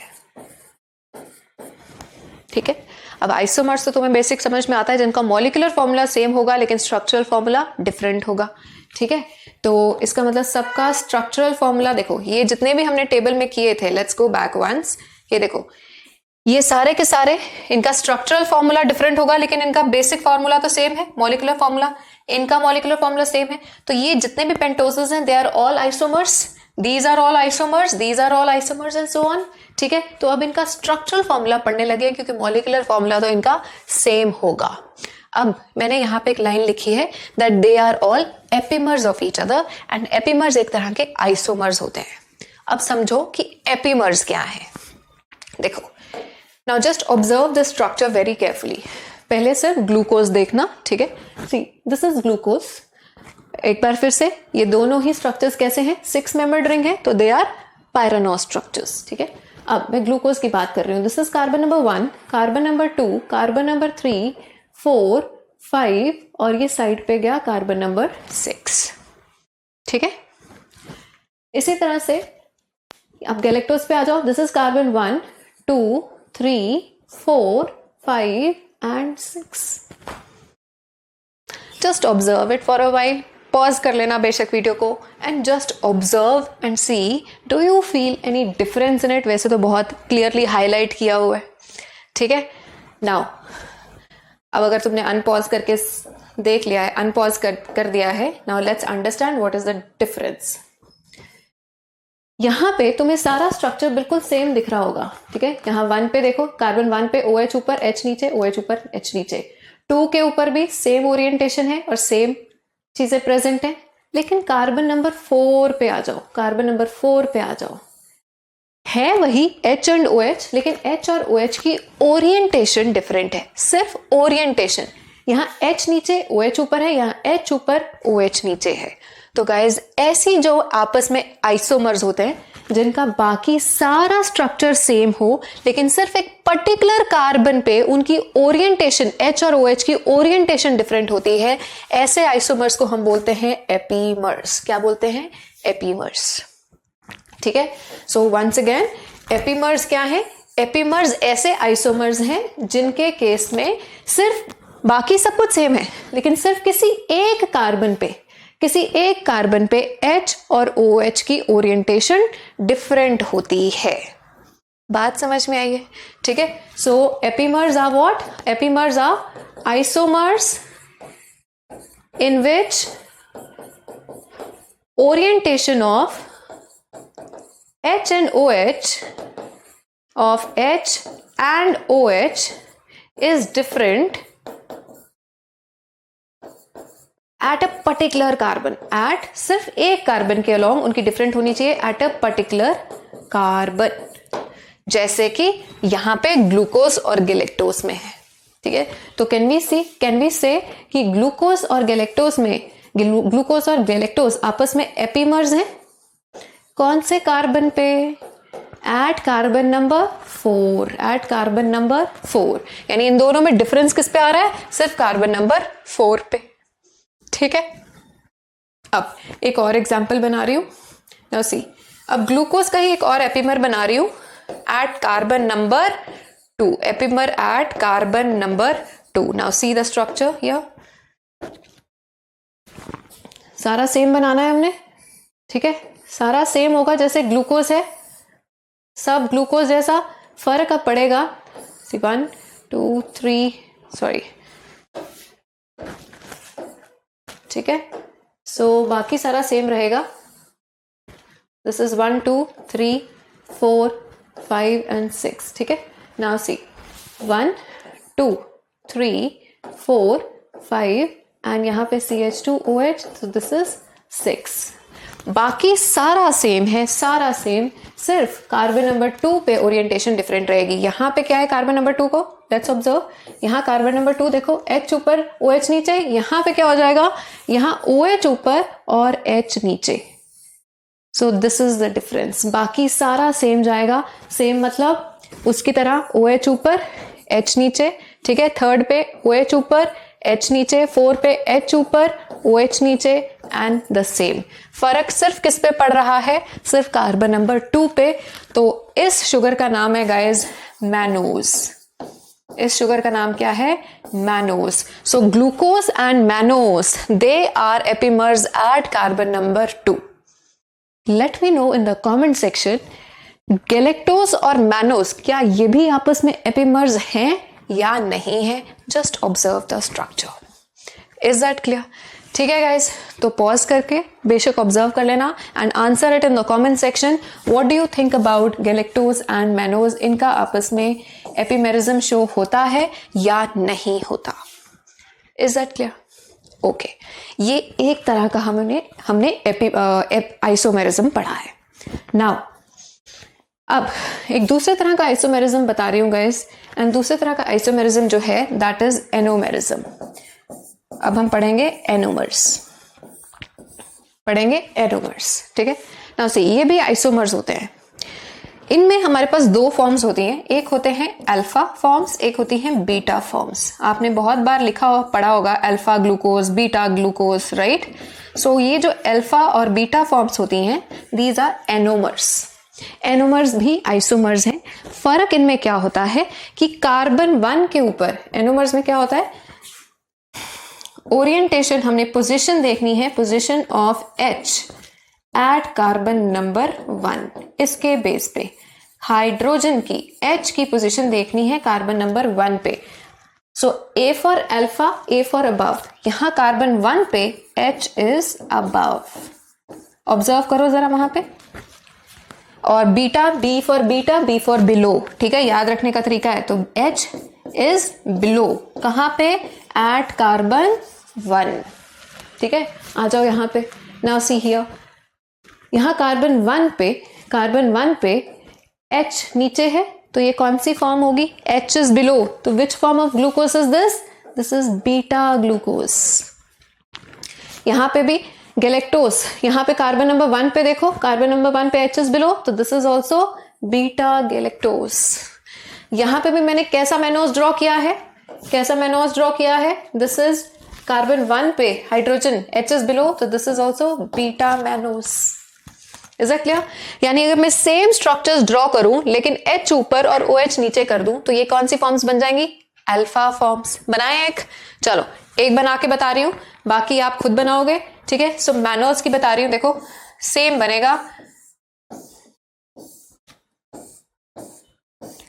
ठीक है। अब आइसोमर्स तो तुम्हें बेसिक समझ में आता है, जिनका मॉलिक्यूलर फॉर्मूला सेम होगा लेकिन स्ट्रक्चरल फॉर्मूला डिफरेंट होगा, ठीक है। तो इसका मतलब सबका स्ट्रक्चरल फॉर्मूला देखो, ये जितने भी हमने टेबल में किए थे, लेट्स गो बैक वंस, ये देखो, ये सारे के सारे इनका स्ट्रक्चरल फॉर्मूला डिफरेंट होगा लेकिन इनका बेसिक फॉर्मूला तो सेम है, मॉलिक्यूलर फॉर्मूला, इनका मॉलिक्यूलर फॉर्मूला सेम है। तो ये जितने भी पेंटोसेस हैं, they are all isomers, these are all isomers, these are all isomers and so on, ठीक है। तो अब इनका स्ट्रक्चरल फॉर्मूला पढ़ने लगे क्योंकि मॉलिक्यूलर फॉर्मूला तो इनका सेम होगा। अब मैंने यहाँ पे एक लाइन लिखी है that they are all epimers of each other, and epimers एक तरह के आइसोमर्स होते हैं। अब समझो कि एपीमर्स क्या है। देखो, now just observe the structure very carefully. पहले सिर्फ ग्लूकोज देखना, ठीक है। सी, दिस इज ग्लूकोज। एक बार फिर से, ये दोनों ही स्ट्रक्चर्स कैसे हैं? 6 मेंबर्ड रिंग है, तो दे आर पायरानोस स्ट्रक्चर्स, ठीक है। अब मैं ग्लूकोज की बात कर रही हूँ। This is carbon number 1, carbon number 2, carbon number 3, 4, 5, और ये साइड पे गया कार्बन नंबर 6, ठीक है। इसी तरह से अब गैलेक्टोज पे आ जाओ। This is carbon 1, 2, 3, 4, 5 and 6. Just observe it for a while. Pause कर लेना बेशक वीडियो को, and just observe and see, do you feel any difference in it? वैसे तो बहुत clearly highlight किया हुआ है, ठीक है। Now, अब अगर तुमने unpause करके देख लिया है, unpause कर दिया है, now let's understand what is the difference. यहाँ पे तुम्हें सारा स्ट्रक्चर बिल्कुल सेम दिख रहा होगा, ठीक है। यहाँ 1 पे देखो, कार्बन 1 पे OH ऊपर, H नीचे, OH ऊपर, H नीचे। 2 के ऊपर भी सेम ओरिएंटेशन है और सेम चीजें प्रेजेंट हैं। लेकिन कार्बन नंबर 4 पे आ जाओ, कार्बन नंबर 4 पे आ जाओ, है वही H एंड OH, लेकिन H और OH की ओरिएंटेशन डिफरेंट है, सिर्फ ओरिएंटेशन। यहाँ H नीचे, OH ऊपर है, यहाँ H ऊपर, OH नीचे है। तो गाइज, ऐसी जो आपस में आइसोमर्स होते हैं जिनका बाकी सारा स्ट्रक्चर सेम हो लेकिन सिर्फ एक पर्टिकुलर कार्बन पे उनकी ओरिएंटेशन, H और OH की ओरिएंटेशन डिफरेंट होती है, ऐसे आइसोमर्स को हम बोलते हैं एपीमर्स। क्या बोलते हैं? एपीमर्स, ठीक है। सो वंस अगेन, एपीमर्स क्या है? एपीमर्स ऐसे आइसोमर्स हैं जिनके केस में सिर्फ बाकी सब कुछ सेम है लेकिन सिर्फ किसी एक कार्बन पे H और OH की ओरिएंटेशन डिफरेंट होती है। बात समझ में आई है? ठीक है। So epimers are what? Epimers are isomers in which orientation of H and OH of H and OH is different at a particular carbon. at सिर्फ एक कार्बन के along उनकी डिफरेंट होनी चाहिए at a particular carbon. जैसे कि यहां पे ग्लूकोज और गैलेक्टोज में है, ठीक है। तो कैन वी से कि ग्लूकोज और गैलेक्टोज में, ग्लूकोज और गैलेक्टोज आपस में एपीमर्स हैं। कौन से कार्बन पे? At carbon number 4, at carbon number 4। यानी इन दोनों में डिफरेंस किस पे आ रहा है? सिर्फ कार्बन नंबर 4 पे, ठीक है। अब एक और एग्जांपल बना रही हूं। नाउ सी, अब ग्लूकोज का ही एक और एपीमर बना रही हूं at carbon number 2, epimer at carbon number 2। Now see the structure here. सारा सेम बनाना है हमने, ठीक है। सारा सेम होगा जैसे ग्लूकोज है, सब ग्लूकोज जैसा। फर्क अब पड़ेगा 1 2 3, सॉरी, ठीक है। सो बाकी सारा सेम रहेगा। दिस इज 1 2 3 4 5 एंड 6, ठीक है। नाउ सी, 1 2 3 4 5 एंड यहाँ पे CH2OH, तो दिस इज 6। बाकी सारा सेम है, सारा सेम, सिर्फ कार्बन नंबर 2 पे ओरिएंटेशन डिफरेंट रहेगी। यहाँ पे क्या है कार्बन नंबर 2 को, लेट्स ऑब्जर्व। यहाँ कार्बन नंबर 2 देखो, H ऊपर OH नीचे, यहाँ पे क्या हो जाएगा, यहाँ OH ऊपर और H नीचे। सो दिस इज द डिफरेंस। बाकी सारा सेम जाएगा, सेम मतलब उसकी तरह OH ऊपर H नीचे, ठीक है। थर्ड पे OH ऊपर H नीचे, 4 पे H ऊपर OH नीचे एंड द सेम। फर्क सिर्फ किस पे पड़ रहा है, सिर्फ कार्बन नंबर 2 पे। तो इस शुगर का नाम है गाइज मैनोज। इस शुगर का नाम क्या है, mannose. So glucose and mannose, they are epimers at carbon number 2। Let me know in the comment section, galactose और मैनोज क्या ये भी आपस में एपिमर्स हैं या नहीं है। Just observe the structure. Is that clear? ठीक है गाइज, तो पॉज करके बेशक ऑब्जर्व कर लेना and answer it in the comment section. What do you think about galactose and mannose, इनका आपस में एपिमेरिज्म शो होता है या नहीं होता। Is that clear? ओके, ये एक तरह का हमने आइसोमेरिज्म पढ़ा है। नाउ अब एक दूसरे तरह का आइसोमेरिज्म बता रही हूँ गाइस, एंड दूसरे तरह का आइसोमेरिज्म जो है दैट इज एनोमेरिज्म। अब हम पढ़ेंगे एनोमर्स, ठीक है ना। से ये भी आइसोमर्स होते हैं। इनमें हमारे पास 2 फॉर्म्स होती हैं, एक होते हैं अल्फा फॉर्म्स, एक होती हैं बीटा फॉर्म्स। आपने बहुत बार पढ़ा होगा alpha glucose, beta glucose, right. सो ये जो अल्फा और बीटा फॉर्म्स होती हैं, दीज आर एनोमर्स। एनोमर्स भी आइसोमर्स हैं। फर्क इनमें क्या होता है कि कार्बन 1 के ऊपर एनोमर्स में क्या होता है, ओरिएंटेशन हमने पोजीशन देखनी है, position of H at carbon number 1। इसके बेस पे हाइड्रोजन की H की पोजीशन देखनी है कार्बन नंबर 1 पे। सो A for alpha, A for above. यहां कार्बन 1 पे H इज अबव, ऑब्जर्व करो जरा वहां पे। और beta, B for beta, B for below, ठीक है, याद रखने का तरीका है। तो H इज बिलो, कहां पे, एट कार्बन 1, ठीक है। आ जाओ यहां पे, नाउ सी हियर, यहां कार्बन 1 पे H नीचे है, तो ये कौन सी फॉर्म होगी, H इज बिलो, तो which form of glucose is this, this is beta glucose. यहां पे भी गैलेक्टोज, यहां पे कार्बन नंबर 1 पे देखो, कार्बन नंबर 1 पे H इज बिलो, तो this is also beta galactose. यहां पे भी मैंने कैसा मैनोज ड्रॉ किया है, दिस इज कार्बन 1 पे हाइड्रोजन H इज बिलो, तो this is also beta mannose. Is that clear? यानी अगर मैं सेम स्ट्रक्चर्स ड्रॉ करूं लेकिन H ऊपर और OH नीचे कर दूं, तो ये कौन सी फॉर्म्स बन जाएंगी, अल्फा फॉर्म्स। बनाए एक, चलो एक बना के बता रही हूं, बाकी आप खुद बनाओगे, ठीक है। सो मैनोज की बता रही हूं, देखो सेम बनेगा।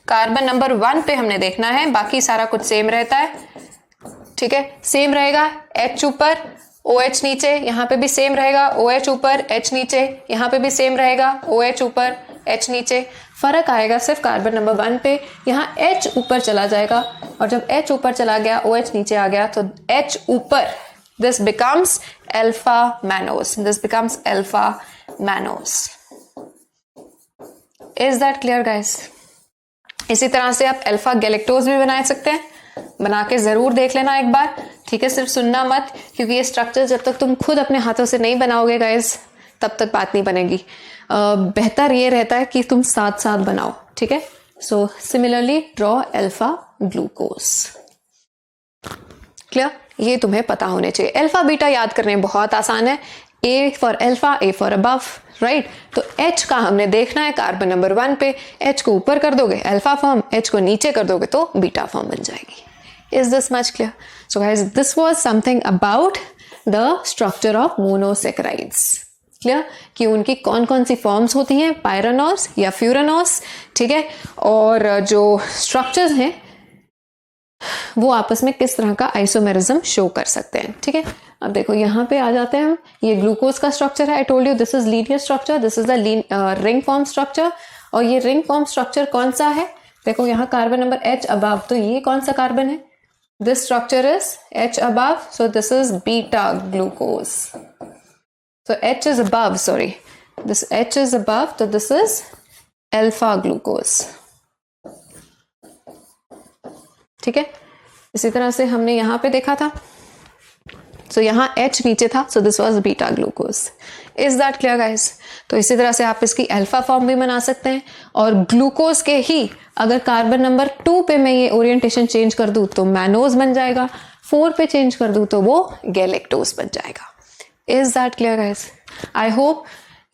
कार्बन नंबर 1 पे हमने देखना है, बाकी सारा कुछ सेम रहता है, ठीक है। सेम रहेगा, H ऊपर OH नीचे, यहां पे भी सेम रहेगा, OH ऊपर H नीचे, यहां पे भी सेम रहेगा, OH ऊपर H नीचे। फर्क आएगा सिर्फ कार्बन नंबर 1 पे, यहाँ H ऊपर चला जाएगा, और जब H ऊपर चला गया, OH नीचे आ गया, तो H ऊपर, this becomes alpha mannose. Is that clear guys? इसी तरह से आप अल्फा गैलेक्टोज भी बना सकते हैं, बना के जरूर देख लेना एक बार, ठीक है। सिर्फ सुनना मत, क्योंकि ये स्ट्रक्चर जब तक तुम खुद अपने हाथों से नहीं बनाओगे गाइस, तब तक बात नहीं बनेगी। बेहतर ये रहता है कि तुम साथ साथ बनाओ, ठीक है। So similarly draw alpha glucose. Clear? ये तुम्हें पता होने चाहिए। अल्फा बीटा याद करने बहुत आसान है, A for alpha, A for above, right. तो H का हमने देखना है कार्बन नंबर 1 पे, H को ऊपर कर दोगे अल्फा फॉर्म, H को नीचे कर दोगे तो बीटा फॉर्म बन जाएगी। Is this much clear? So guys, this was something about the structure of monosaccharides. Clear? कि उनकी कौन कौन सी फॉर्म्स होती हैं, पायरानोस या फ्यूरानोस, ठीक है। और जो स्ट्रक्चर्स हैं वो आपस में किस तरह का आइसोमेरिज्म शो कर सकते हैं, ठीक है। अब देखो यहाँ पे आ जाते हैं हम, ये ग्लूकोज का स्ट्रक्चर है, आई told you this is linear structure, this is the ring form structure. और ये रिंग फॉर्म स्ट्रक्चर कौन सा है, देखो यहाँ कार्बन नंबर H अबव, तो ये कौन सा कार्बन है, This structure is H above, so this is beta glucose. So H is above, sorry. This H is above, so this is alpha glucose. ठीक है, इसी तरह से हमने यहाँ पे देखा था. So यहाँ H नीचे था, so this was beta glucose. Is that clear guys? तो इसी तरह से आप इसकी अल्फा फॉर्म भी बना सकते हैं. और ग्लूकोज के ही अगर कार्बन नंबर 2 पे मैं ये ओरिएंटेशन चेंज कर दूं तो मैनोज बन जाएगा, 4 पे चेंज कर दूं तो वो गैलेक्टोज बन जाएगा. Is that clear guys? I hope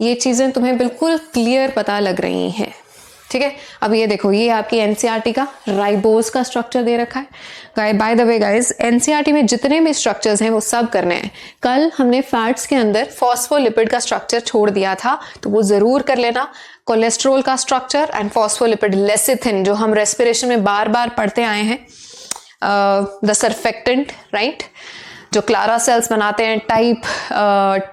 ये चीजें तुम्हें बिल्कुल क्लियर पता लग रही हैं. ठीक है, अब ये देखो, ये आपकी एनसीईआरटी का राइबोज का स्ट्रक्चर दे रखा है. By the way guys, NCERT में जितने भी स्ट्रक्चर्स हैं वो सब करने हैं. कल हमने फैट्स के अंदर फॉस्फोलिपिड का स्ट्रक्चर छोड़ दिया था, तो वो जरूर कर लेना. कोलेस्ट्रॉल का स्ट्रक्चर एंड फॉस्फोलिपिड लेसिथिन, जो हम रेस्पिरेशन में बार बार पढ़ते आए हैं, द सर्फेक्टेंट, राइट, जो क्लारा सेल्स बनाते हैं, टाइप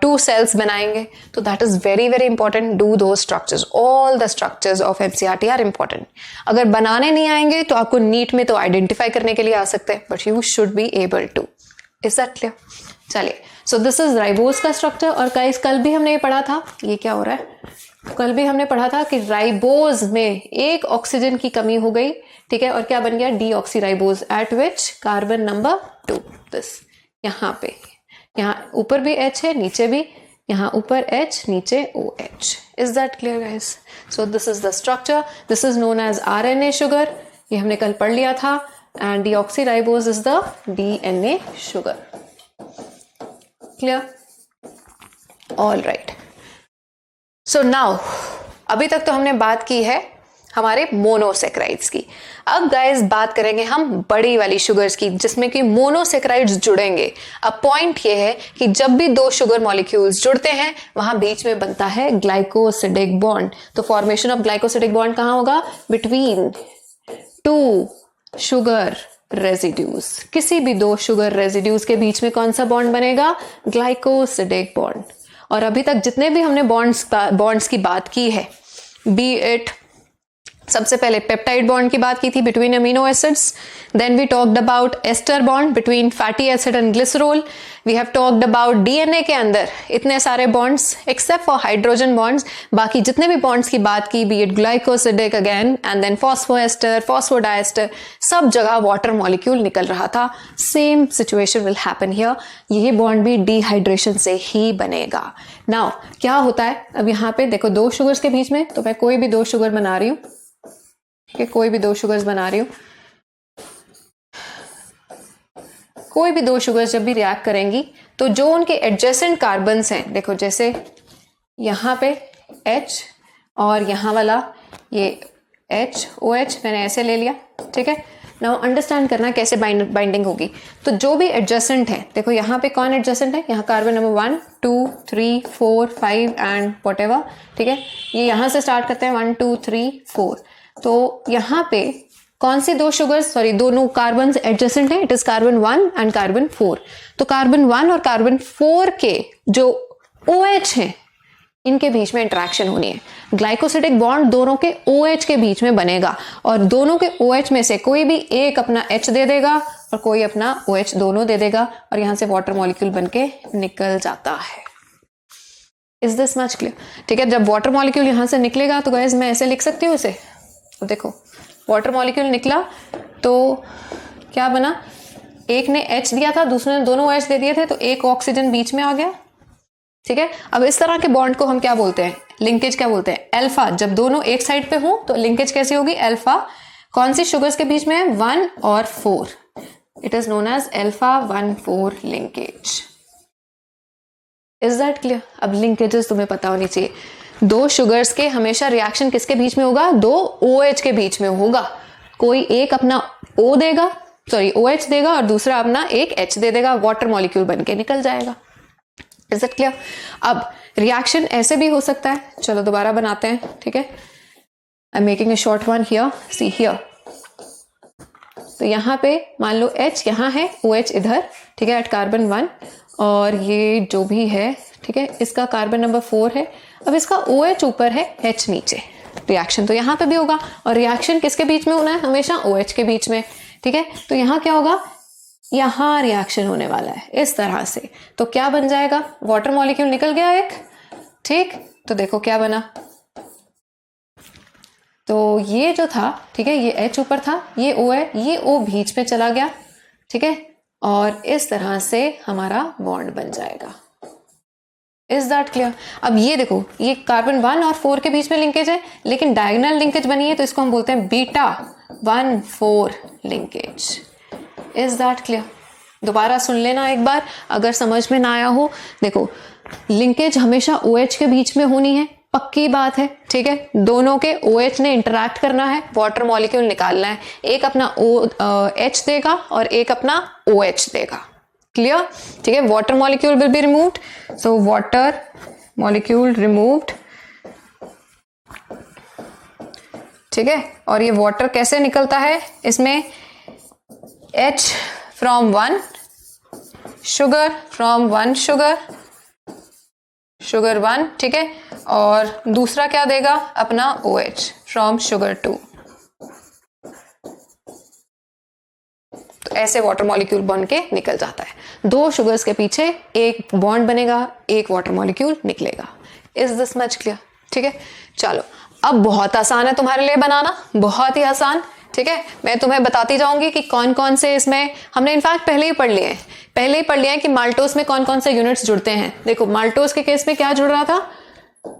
2 सेल्स बनाएंगे. तो that is very very important. Do दो structures. All the structures of NCERT are important. अगर बनाने नहीं आएंगे तो आपको नीट में तो आइडेंटिफाई करने के लिए आ सकते हैं, but you should be able to. Is that clear? चलिए, सो दिस इज राइबोज का स्ट्रक्चर. और गाइस, कल भी हमने ये पढ़ा था, ये क्या हो रहा है, कल भी हमने पढ़ा था कि राइबोज में एक ऑक्सीजन की कमी हो गई. ठीक है, और क्या बन गया? Deoxyribose, eight which carbon number 2. This यहाँ पे, यहाँ ऊपर भी H है, नीचे भी, यहाँ ऊपर H, नीचे OH. Is that clear guys? So this is the structure. This is known as RNA sugar. ये हमने कल पढ़ लिया था. And deoxyribose is the DNA sugar. Clear? All right. So now, अभी तक तो हमने बात की है हमारे मोनोसेक्राइड्स की. अब गाइस बात करेंगे हम बड़ी वाली शुगर्स की, जिसमें कि मोनोसेक्राइड्स जुड़ेंगे. अब पॉइंट ये है कि जब भी 2 शुगर मॉलिक्यूल्स जुड़ते हैं, वहां बीच में बनता है ग्लाइकोसिडिक बॉन्ड. तो फॉर्मेशन ऑफ ग्लाइकोसिडिक बॉन्ड कहां होगा? Between 2 sugar residues. किसी भी 2 शुगर रेजिड्यूज के बीच में कौन सा बॉन्ड बनेगा? Glycosidic bond. और अभी तक जितने भी हमने बॉन्ड्स की बात की है, बी इट, सबसे पहले पेप्टाइड बॉन्ड की बात की थी between amino acids. Then we talked about ester bond between fatty acid and glycerol. We have talked about DNA के अंदर इतने सारे bonds except for hydrogen bonds. बाकी जितने भी बॉन्ड्स की बात की, be it glycosidic again and then phosphoester, phosphodiester, सब जगह वाटर मॉलिक्यूल निकल रहा था. Same situation will happen here. ये बॉन्ड भी डिहाइड्रेशन से ही बनेगा. नाउ क्या होता है, अब यहाँ पे देखो 2 शुगर्स के बीच में, तो मैं कोई भी 2 शुगर बना रही हूँ. कि कोई भी 2 शुगर्स बना रही हूं, कोई भी 2 शुगर्स जब भी रिएक्ट करेंगी तो जो उनके एडजेसेंट कार्बन्स हैं, देखो जैसे यहाँ पे H और यहाँ वाला ये H OH मैंने ऐसे ले लिया. ठीक है, नाउ अंडरस्टैंड करना कैसे बाइंडिंग होगी. तो जो भी एडजेसेंट है, देखो यहाँ पे कौन एडजेसेंट है? यहाँ कार्बन नंबर 1 2 3 4 5 एंड व्हाटएवर. ठीक है, ये यहाँ से स्टार्ट करते हैं 1 2 3 4. तो यहाँ पे कौन सी 2 शुगर्स, सॉरी दोनों कार्बन एडजेसेंट है? It is carbon 1 and carbon 4. तो कार्बन 1 और कार्बन 4 के जो OH हैं, इनके बीच में इंटरेक्शन होनी है. ग्लाइकोसिडिक बॉन्ड दोनों के OH के बीच में बनेगा और दोनों के OH में से कोई भी एक अपना H दे देगा और कोई अपना OH, दोनों दे देगा और यहां से वाटर मॉलिक्यूल बनके निकल जाता है. Is this much clear? ठीक है, जब वाटर मॉलिक्यूल यहां से निकलेगा तो गाइस मैं ऐसे लिख सकती हूँ इसे. तो देखो वाटर मॉलिक्यूल निकला तो क्या बना? एक ने H दिया था, दूसरे ने दोनों OH दे दिए थे, तो एक ऑक्सीजन बीच में आ गया. ठीक है, अब इस तरह के बॉन्ड को हम क्या बोलते हैं? लिंकेज क्या बोलते हैं? अल्फा. जब दोनों एक साइड पे हो तो लिंकेज कैसी होगी? अल्फा. कौन सी शुगर्स के बीच में है? 1 और 4. It is known as alpha 1,4 linkage. Is that clear? अब लिंकेजेस तुम्हें पता होनी चाहिए. 2 शुगर्स के हमेशा रिएक्शन किसके बीच में होगा? 2 OH के बीच में होगा. कोई एक अपना O देगा, सॉरी OH देगा और दूसरा अपना एक H दे देगा, वाटर मॉलिक्यूल बनके निकल जाएगा. Is it clear? अब रिएक्शन ऐसे भी हो सकता है. चलो दोबारा बनाते हैं. ठीक है, I am making a short one here. See here, तो यहाँ पे मान लो H यहाँ है, OH इधर. ठीक है, एट कार्बन 1 और ये जो भी है, ठीक है, इसका कार्बन नंबर 4 है. अब इसका OH ऊपर है, H नीचे. रिएक्शन तो यहाँ पे भी होगा और रिएक्शन किसके बीच में होना है? हमेशा OH के बीच में. ठीक है, तो यहाँ क्या होगा? यहां रिएक्शन होने वाला है इस तरह से। तो क्या बन जाएगा, वाटर मॉलिक्यूल निकल गया एक, ठीक। तो देखो क्या बना, तो ये जो था, ठीक है, ये H ऊपर था, ये O है, ये O बीच में चला गया, ठीक है, और इस तरह से हमारा बॉन्ड बन जाएगा। Is that clear? अब ये देखो, ये कार्बन 1 और 4 के बीच में लिंकेज है, लेकिन डायगोनल लिंकेज बनी है, तो इसको हम बोलते हैं beta 1,4 linkage. Is that clear? दोबारा सुन लेना एक बार अगर समझ में ना आया हो। देखो, लिंकेज हमेशा OH के बीच में होनी है, पक्की बात है, ठीक है। दोनों के OH ने इंटरैक्ट करना है, वाटर मॉलिक्यूल निकालना है, एक अपना H देगा और एक अपना OH देगा। क्लियर? ठीक है, water molecule will be removed, so water molecule removed, ठीक है। और ये वाटर कैसे निकलता है, इसमें H from 1 sugar, from 1 sugar, sugar 1, ठीक है, और दूसरा क्या देगा, अपना OH फ्रॉम शुगर 2। तो ऐसे वाटर मॉलिक्यूल बन के निकल जाता है। 2 शुगर्स के पीछे एक बॉन्ड बनेगा, एक वाटर मॉलिक्यूल निकलेगा। Is this much clear? ठीक है, चलो अब बहुत आसान है तुम्हारे लिए बनाना, बहुत ही आसान, ठीक है। मैं तुम्हें बताती जाऊंगी कि कौन कौन से इसमें, हमने इनफैक्ट पहले ही पढ़ लिए हैं कि माल्टोस में कौन कौन से यूनिट्स जुड़ते हैं। देखो, माल्टोस के केस में क्या जुड़ रहा था,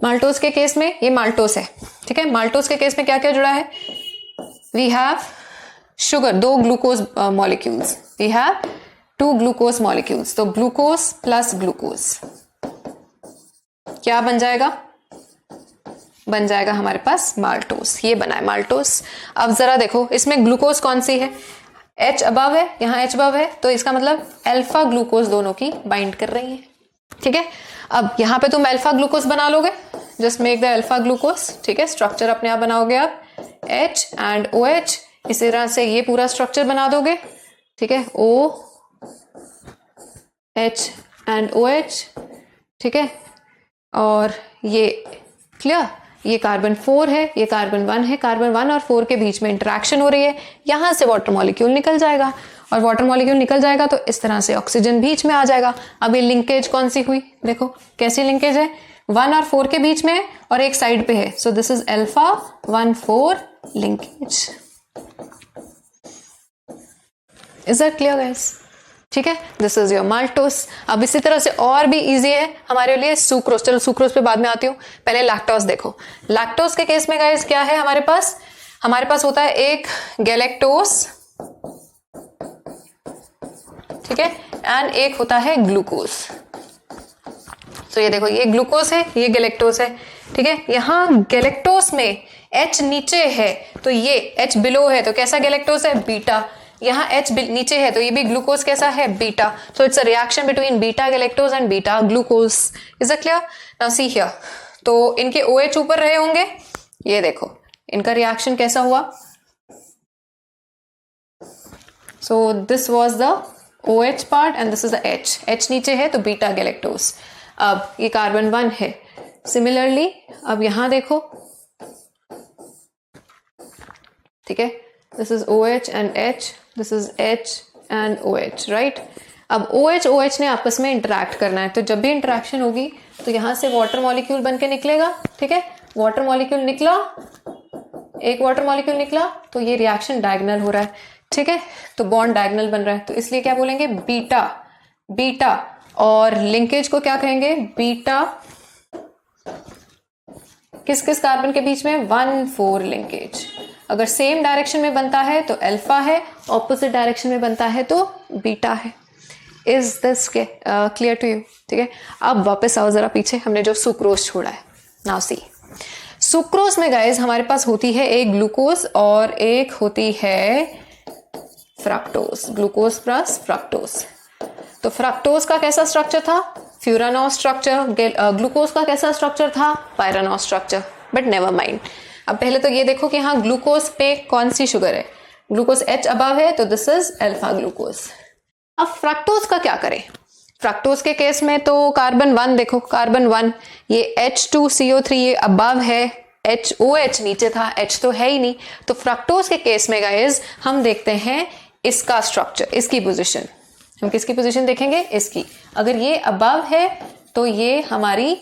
माल्टोस के केस में ये माल्टोस है, ठीक है। माल्टोस के केस में क्या क्या जुड़ा है, we have sugar, 2 glucose molecules, we have 2 glucose molecules, तो ग्लूकोज प्लस ग्लूकोज क्या बन जाएगा, बन जाएगा हमारे पास माल्टोस। ये बना है माल्टोस। अब जरा देखो, इसमें ग्लूकोज कौन सी है, H अबव है, यहाँ H अबव है, तो इसका मतलब अल्फा ग्लूकोज दोनों की बाइंड कर रही है, ठीक है। अब यहाँ पे तुम अल्फा ग्लूकोज बना लोगे, just make the alpha glucose, ठीक है। स्ट्रक्चर अपने आप बनाओगे आप, H एंड OH, इसी तरह से ये पूरा स्ट्रक्चर बना दोगे, ठीक है, O H एंड OH, ठीक है। और ये क्लियर, ये कार्बन 4 है, ये कार्बन 1 है, कार्बन 1 और 4 के बीच में इंटरेक्शन हो रही है, यहां से वाटर मॉलिक्यूल निकल जाएगा, और वाटर मॉलिक्यूल निकल जाएगा तो इस तरह से ऑक्सीजन बीच में आ जाएगा। अब ये लिंकेज कौन सी हुई, देखो कैसी लिंकेज है, 1 और 4 के बीच में है और एक साइड पे है, so this is alpha 1,4 linkage. Is that clear guys? ठीक है, दिस इज योर माल्टोस। अब इसी तरह से और भी इजी है हमारे लिए सुक्रोज, चलो सुक्रोज पे बाद में आती हूँ, पहले लैक्टोज देखो। लैक्टोज के केस में गाइस क्या है हमारे पास होता है एक गैलेक्टोज, ठीक है, एंड एक होता है ग्लूकोज। तो ये देखो, ये ग्लूकोज है, ये गैलेक्टोज है, ठीक है। यहाँ गैलेक्टोज में H नीचे है तो ये H बिलो है, तो कैसा गैलेक्टोज है, बीटा। यहाँ H नीचे है तो ये भी ग्लूकोज कैसा है, beta. So it's a reaction between beta galactose and beta glucose. Is it clear? Now see here, तो इनके OH ऊपर रहे होंगे, ये देखो इनका रिएक्शन कैसा हुआ। So this was the OH part and this is the H नीचे है तो बीटा गैलेक्टोज। अब ये कार्बन 1 है, सिमिलरली अब यहां देखो, ठीक है, this is OH and H, this is H and OH, right. अब OH ने आपस में इंटरैक्ट करना है, तो जब भी इंटरैक्शन होगी तो यहां से वाटर मॉलिक्यूल बन के निकलेगा, ठीक है। वाटर मॉलिक्यूल निकला, एक वाटर मॉलिक्यूल निकला, तो ये रिएक्शन डायगोनल हो रहा है, ठीक है, तो बॉन्ड डायगोनल बन रहा है, तो इसलिए क्या बोलेंगे, बीटा। और लिंकेज को क्या कहेंगे, बीटा किस किस कार्बन के बीच में, 1,4 लिंकेज। अगर सेम डायरेक्शन में बनता है तो अल्फा है, ऑपोजिट डायरेक्शन में बनता है तो बीटा है। Is this clear to you? ठीक है, अब वापस आओ जरा पीछे, हमने जो सुक्रोज छोड़ा है। नाउ सी, सुक्रोज में गाइस हमारे पास होती है एक ग्लूकोज और एक होती है फ्रक्टोज, ग्लूकोज प्लस फ्रक्टोज। तो फ्रक्टोज का कैसा स्ट्रक्चर था, फ्यूरानॉस स्ट्रक्चर, ग्लूकोज का कैसा स्ट्रक्चर था, पायरानॉस स्ट्रक्चर, बट नेवर माइंड। अब पहले तो ये देखो कि यहाँ ग्लूकोज पे कौन सी शुगर है, ग्लूकोज H अबव है तो दिस इज अल्फा ग्लूकोज। अब फ्रक्टोज का क्या करें, फ्रक्टोज के केस में तो कार्बन 1 देखो, कार्बन 1 ये H2CO3 ये अबव है, OH नीचे था, H तो है ही नहीं। तो फ्रक्टोज के केस में गाइस हम देखते हैं इसका स्ट्रक्चर, इसकी पोजीशन, हम किसकी पोजीशन देखेंगे? इसकी। अगर ये अबव है तो ये हमारी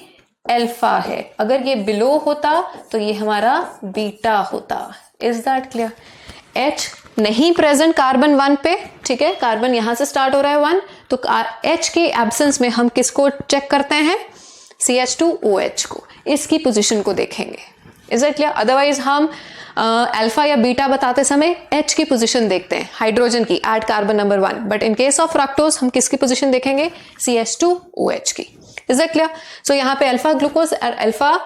अल्फा है, अगर ये बिलो होता तो ये हमारा बीटा होता। Is that clear? H नहीं प्रेजेंट कार्बन 1 पे, ठीक है, कार्बन यहां से स्टार्ट हो रहा है 1, तो H के एब्सेंस में हम किसको चेक करते हैं? CH2OH को, इसकी पोजीशन को देखेंगे। Is it clear? अदरवाइज हम अल्फा या बीटा बताते समय H की पोजीशन देखते हैं, हाइड्रोजन की, at carbon number 1, but in case of fructose हम किसकी पोजीशन देखेंगे? CH2OH की। Is it clear? सो यहाँ पे अल्फा ग्लूकोज और अल्फा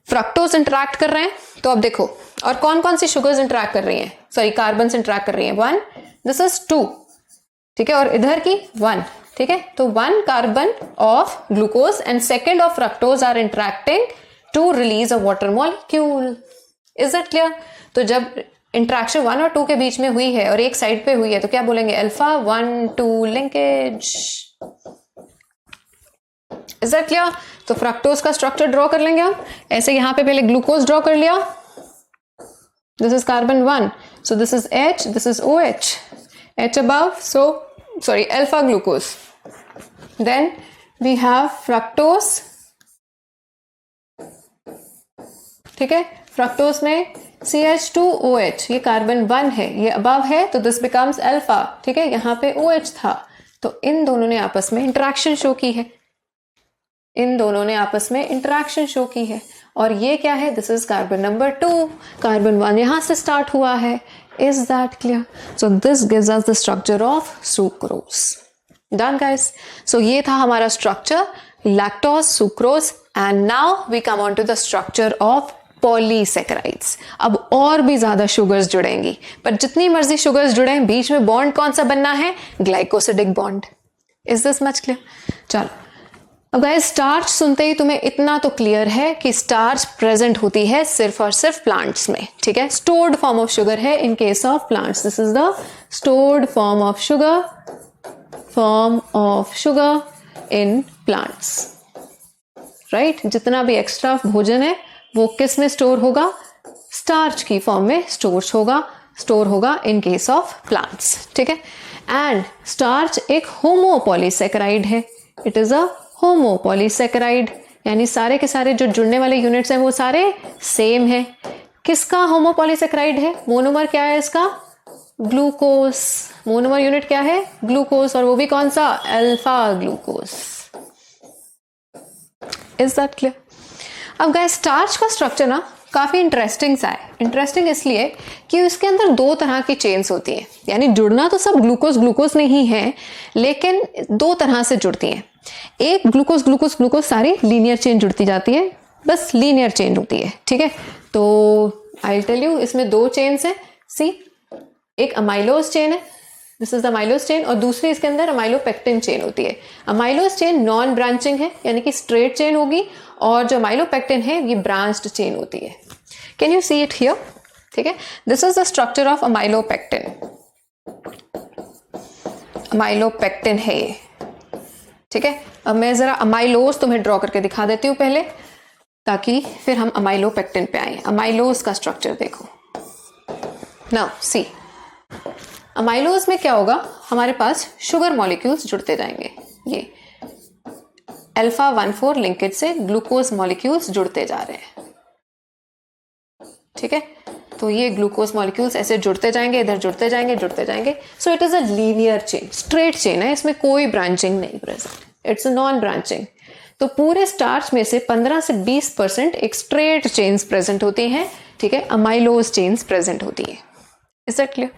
फ्रक्टोज इंटरैक्ट कर रहे हैं। तो अब देखो और कौन कौन सी शुगर्स इंटरैक्ट कर रही हैं, सॉरी कार्बन इंटरैक्ट कर रही हैं। 1, दिस इज 2, ठीक है, और इधर की 1, ठीक है, तो 1 carbon of glucose and second of fructose are interacting to release a water molecule. Is it clear? तो जब इंटरैक्शन 1 और 2 के बीच में हुई है और एक साइड पे हुई है तो क्या बोलेंगे? Alpha 1-2 linkage. Is that clear? तो फ्रक्टोज का स्ट्रक्चर ड्रॉ कर लेंगे हम ऐसे। यहां पे पहले ग्लूकोज ड्रॉ कर लिया, this is carbon 1, so this is H, this is OH, H above, so sorry, alpha glucose. Then we have fructose, ठीक है, फ्रक्टोज में CH2OH, ये कार्बन 1 है, ये अबव है तो दिस बिकम्स अल्फा, ठीक है, यहां पे OH था, तो इन दोनों ने आपस में इंटरेक्शन शो की है, इन दोनों ने आपस में इंटरेक्शन शो की है। और ये क्या है? This is carbon number 2, carbon 1 यहां से स्टार्ट हुआ है। Is that clear? So this gives us the structure of sucrose. Done guys? सो ये था हमारा structure, lactose, sucrose, and now we come on to the structure of polysaccharides. अब और भी ज्यादा शुगर्स जुड़ेंगी, पर जितनी मर्जी शुगर्स जुड़े, बीच में बॉन्ड कौन सा बनना है? Glycosidic bond. Is this much clear? चलो अब गाइस, स्टार्च सुनते ही तुम्हें इतना तो क्लियर है कि स्टार्च प्रेजेंट होती है सिर्फ और सिर्फ प्लांट्स में, ठीक है, स्टोर्ड फॉर्म ऑफ शुगर है in case of plants. This is the stored form of sugar in plants, right. जितना भी एक्स्ट्रा भोजन है वो किस में स्टोर होगा? स्टार्च की फॉर्म में स्टोर होगा इन केस ऑफ प्लांट्स, ठीक है। एंड स्टार्च एक होमोपॉलीसेकेराइड है, इट इज अ होमोपॉलीसेकेराइड, यानी सारे के सारे जो जुड़ने वाले यूनिट्स हैं वो सारे सेम है। किसका होमोपॉलीसेकेराइड है? मोनोमर क्या है इसका? ग्लूकोज। मोनोमर यूनिट क्या है? ग्लूकोज, और वो भी कौन सा? Alpha glucose. Is that clear? अब गाइस, स्टार्च का स्ट्रक्चर ना काफी इंटरेस्टिंग सा है। इंटरेस्टिंग इसलिए कि इसके अंदर 2 तरह की चेन्स होती हैं, यानी जुड़ना तो सब ग्लूकोज नहीं है, लेकिन 2 तरह से जुड़ती हैं। एक ग्लूकोज सारी लीनियर चेन जुड़ती जाती है, बस लीनियर चेन होती है, ठीक है। तो आई टेल यू, इसमें 2 चेन्स है। सी, एक अमाइलोज चेन है, this is the amylose chain, और दूसरी इसके अंदर अमाइलोपेक्टिन चेन होती है। अमाइलोज चेन नॉन ब्रांचिंग है, यानी कि स्ट्रेट चेन होगी, और जो अमाइलोपेक्टिन है ये ब्रांच्ड चेन होती है। Can you see it here? ठीक है, this is the structure of amylopectin. Amylopectin है ये, ठीक है। अब मैं जरा अमाइलोज तुम्हें ड्रॉ करके दिखा देती हूं पहले, ताकि फिर हम अमाइलोपेक्टिन पे आए। अमाइलोज का स्ट्रक्चर देखो। नाउ सी, अमाइलोज में क्या होगा? हमारे पास शुगर मॉलिक्यूल्स जुड़ते जाएंगे, ये अल्फा 1,4 लिंकेज से ग्लूकोज मॉलिक्यूल्स जुड़ते जा रहे हैं, ठीक है। तो ये ग्लूकोज मॉलिक्यूल्स ऐसे जुड़ते जाएंगे, इधर जुड़ते जाएंगे। सो it is a linear chain, straight chain है, इसमें कोई ब्रांचिंग नहीं present, it's a non branching. तो पूरे स्टार्च में से 15 से 20% एक स्ट्रेट चेन्स प्रेजेंट होती हैं, ठीक है, अमाइलोज चेन्स प्रेजेंट होती है। Is that clear?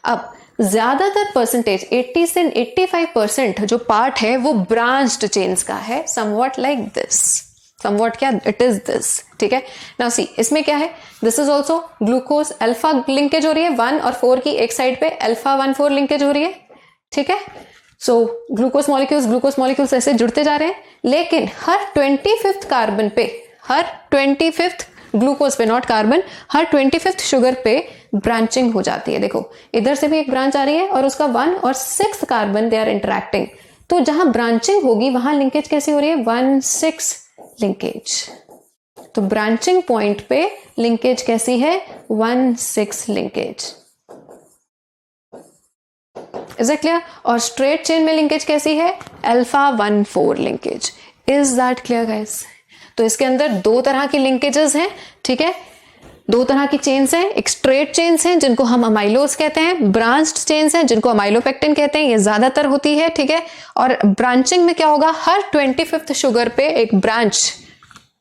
अब ज्यादातर परसेंटेज 80 से 85% जो पार्ट है वो ब्रांच्ड चेन्स का है, समवट लाइक दिस, समवट क्या? इट इज दिस, ठीक है। नाउ सी, इसमें क्या है? This is also glucose, alpha linkage हो रही है 1 और 4 की, एक साइड पे अल्फा 1,4 लिंकेज हो रही है, ठीक है। सो ग्लूकोज मॉलिक्यूल्स ऐसे जुड़ते जा रहे हैं, लेकिन हर 25th कार्बन पे, हर 25th ग्लूकोज पे, not carbon, her 25th sugar पे ब्रांचिंग हो जाती है। देखो, इधर से भी एक ब्रांच आ रही है और उसका 1 और 6 कार्बन दे आर इंटरैक्टिंग, तो जहां ब्रांचिंग होगी वहां लिंकेज कैसी हो रही है? 1,6 लिंकेज। तो ब्रांचिंग पॉइंट पे लिंकेज कैसी है? 1,6 लिंकेज। Is it clear? और स्ट्रेट चेन में लिंकेज कैसी है? Alpha 1,4 linkage. Is that clear guys? तो इसके अंदर दो तरह की लिंकेजेस हैं, ठीक है, दो तरह की चेन्स हैं। एक स्ट्रेट चेन्स हैं जिनको हम अमाइलोज कहते हैं, ब्रांच्ड चेन्स हैं जिनको अमाइलोपेक्टिन कहते हैं, ये ज्यादातर होती है, ठीक है। और ब्रांचिंग में क्या होगा? हर 25th शुगर पे एक ब्रांच,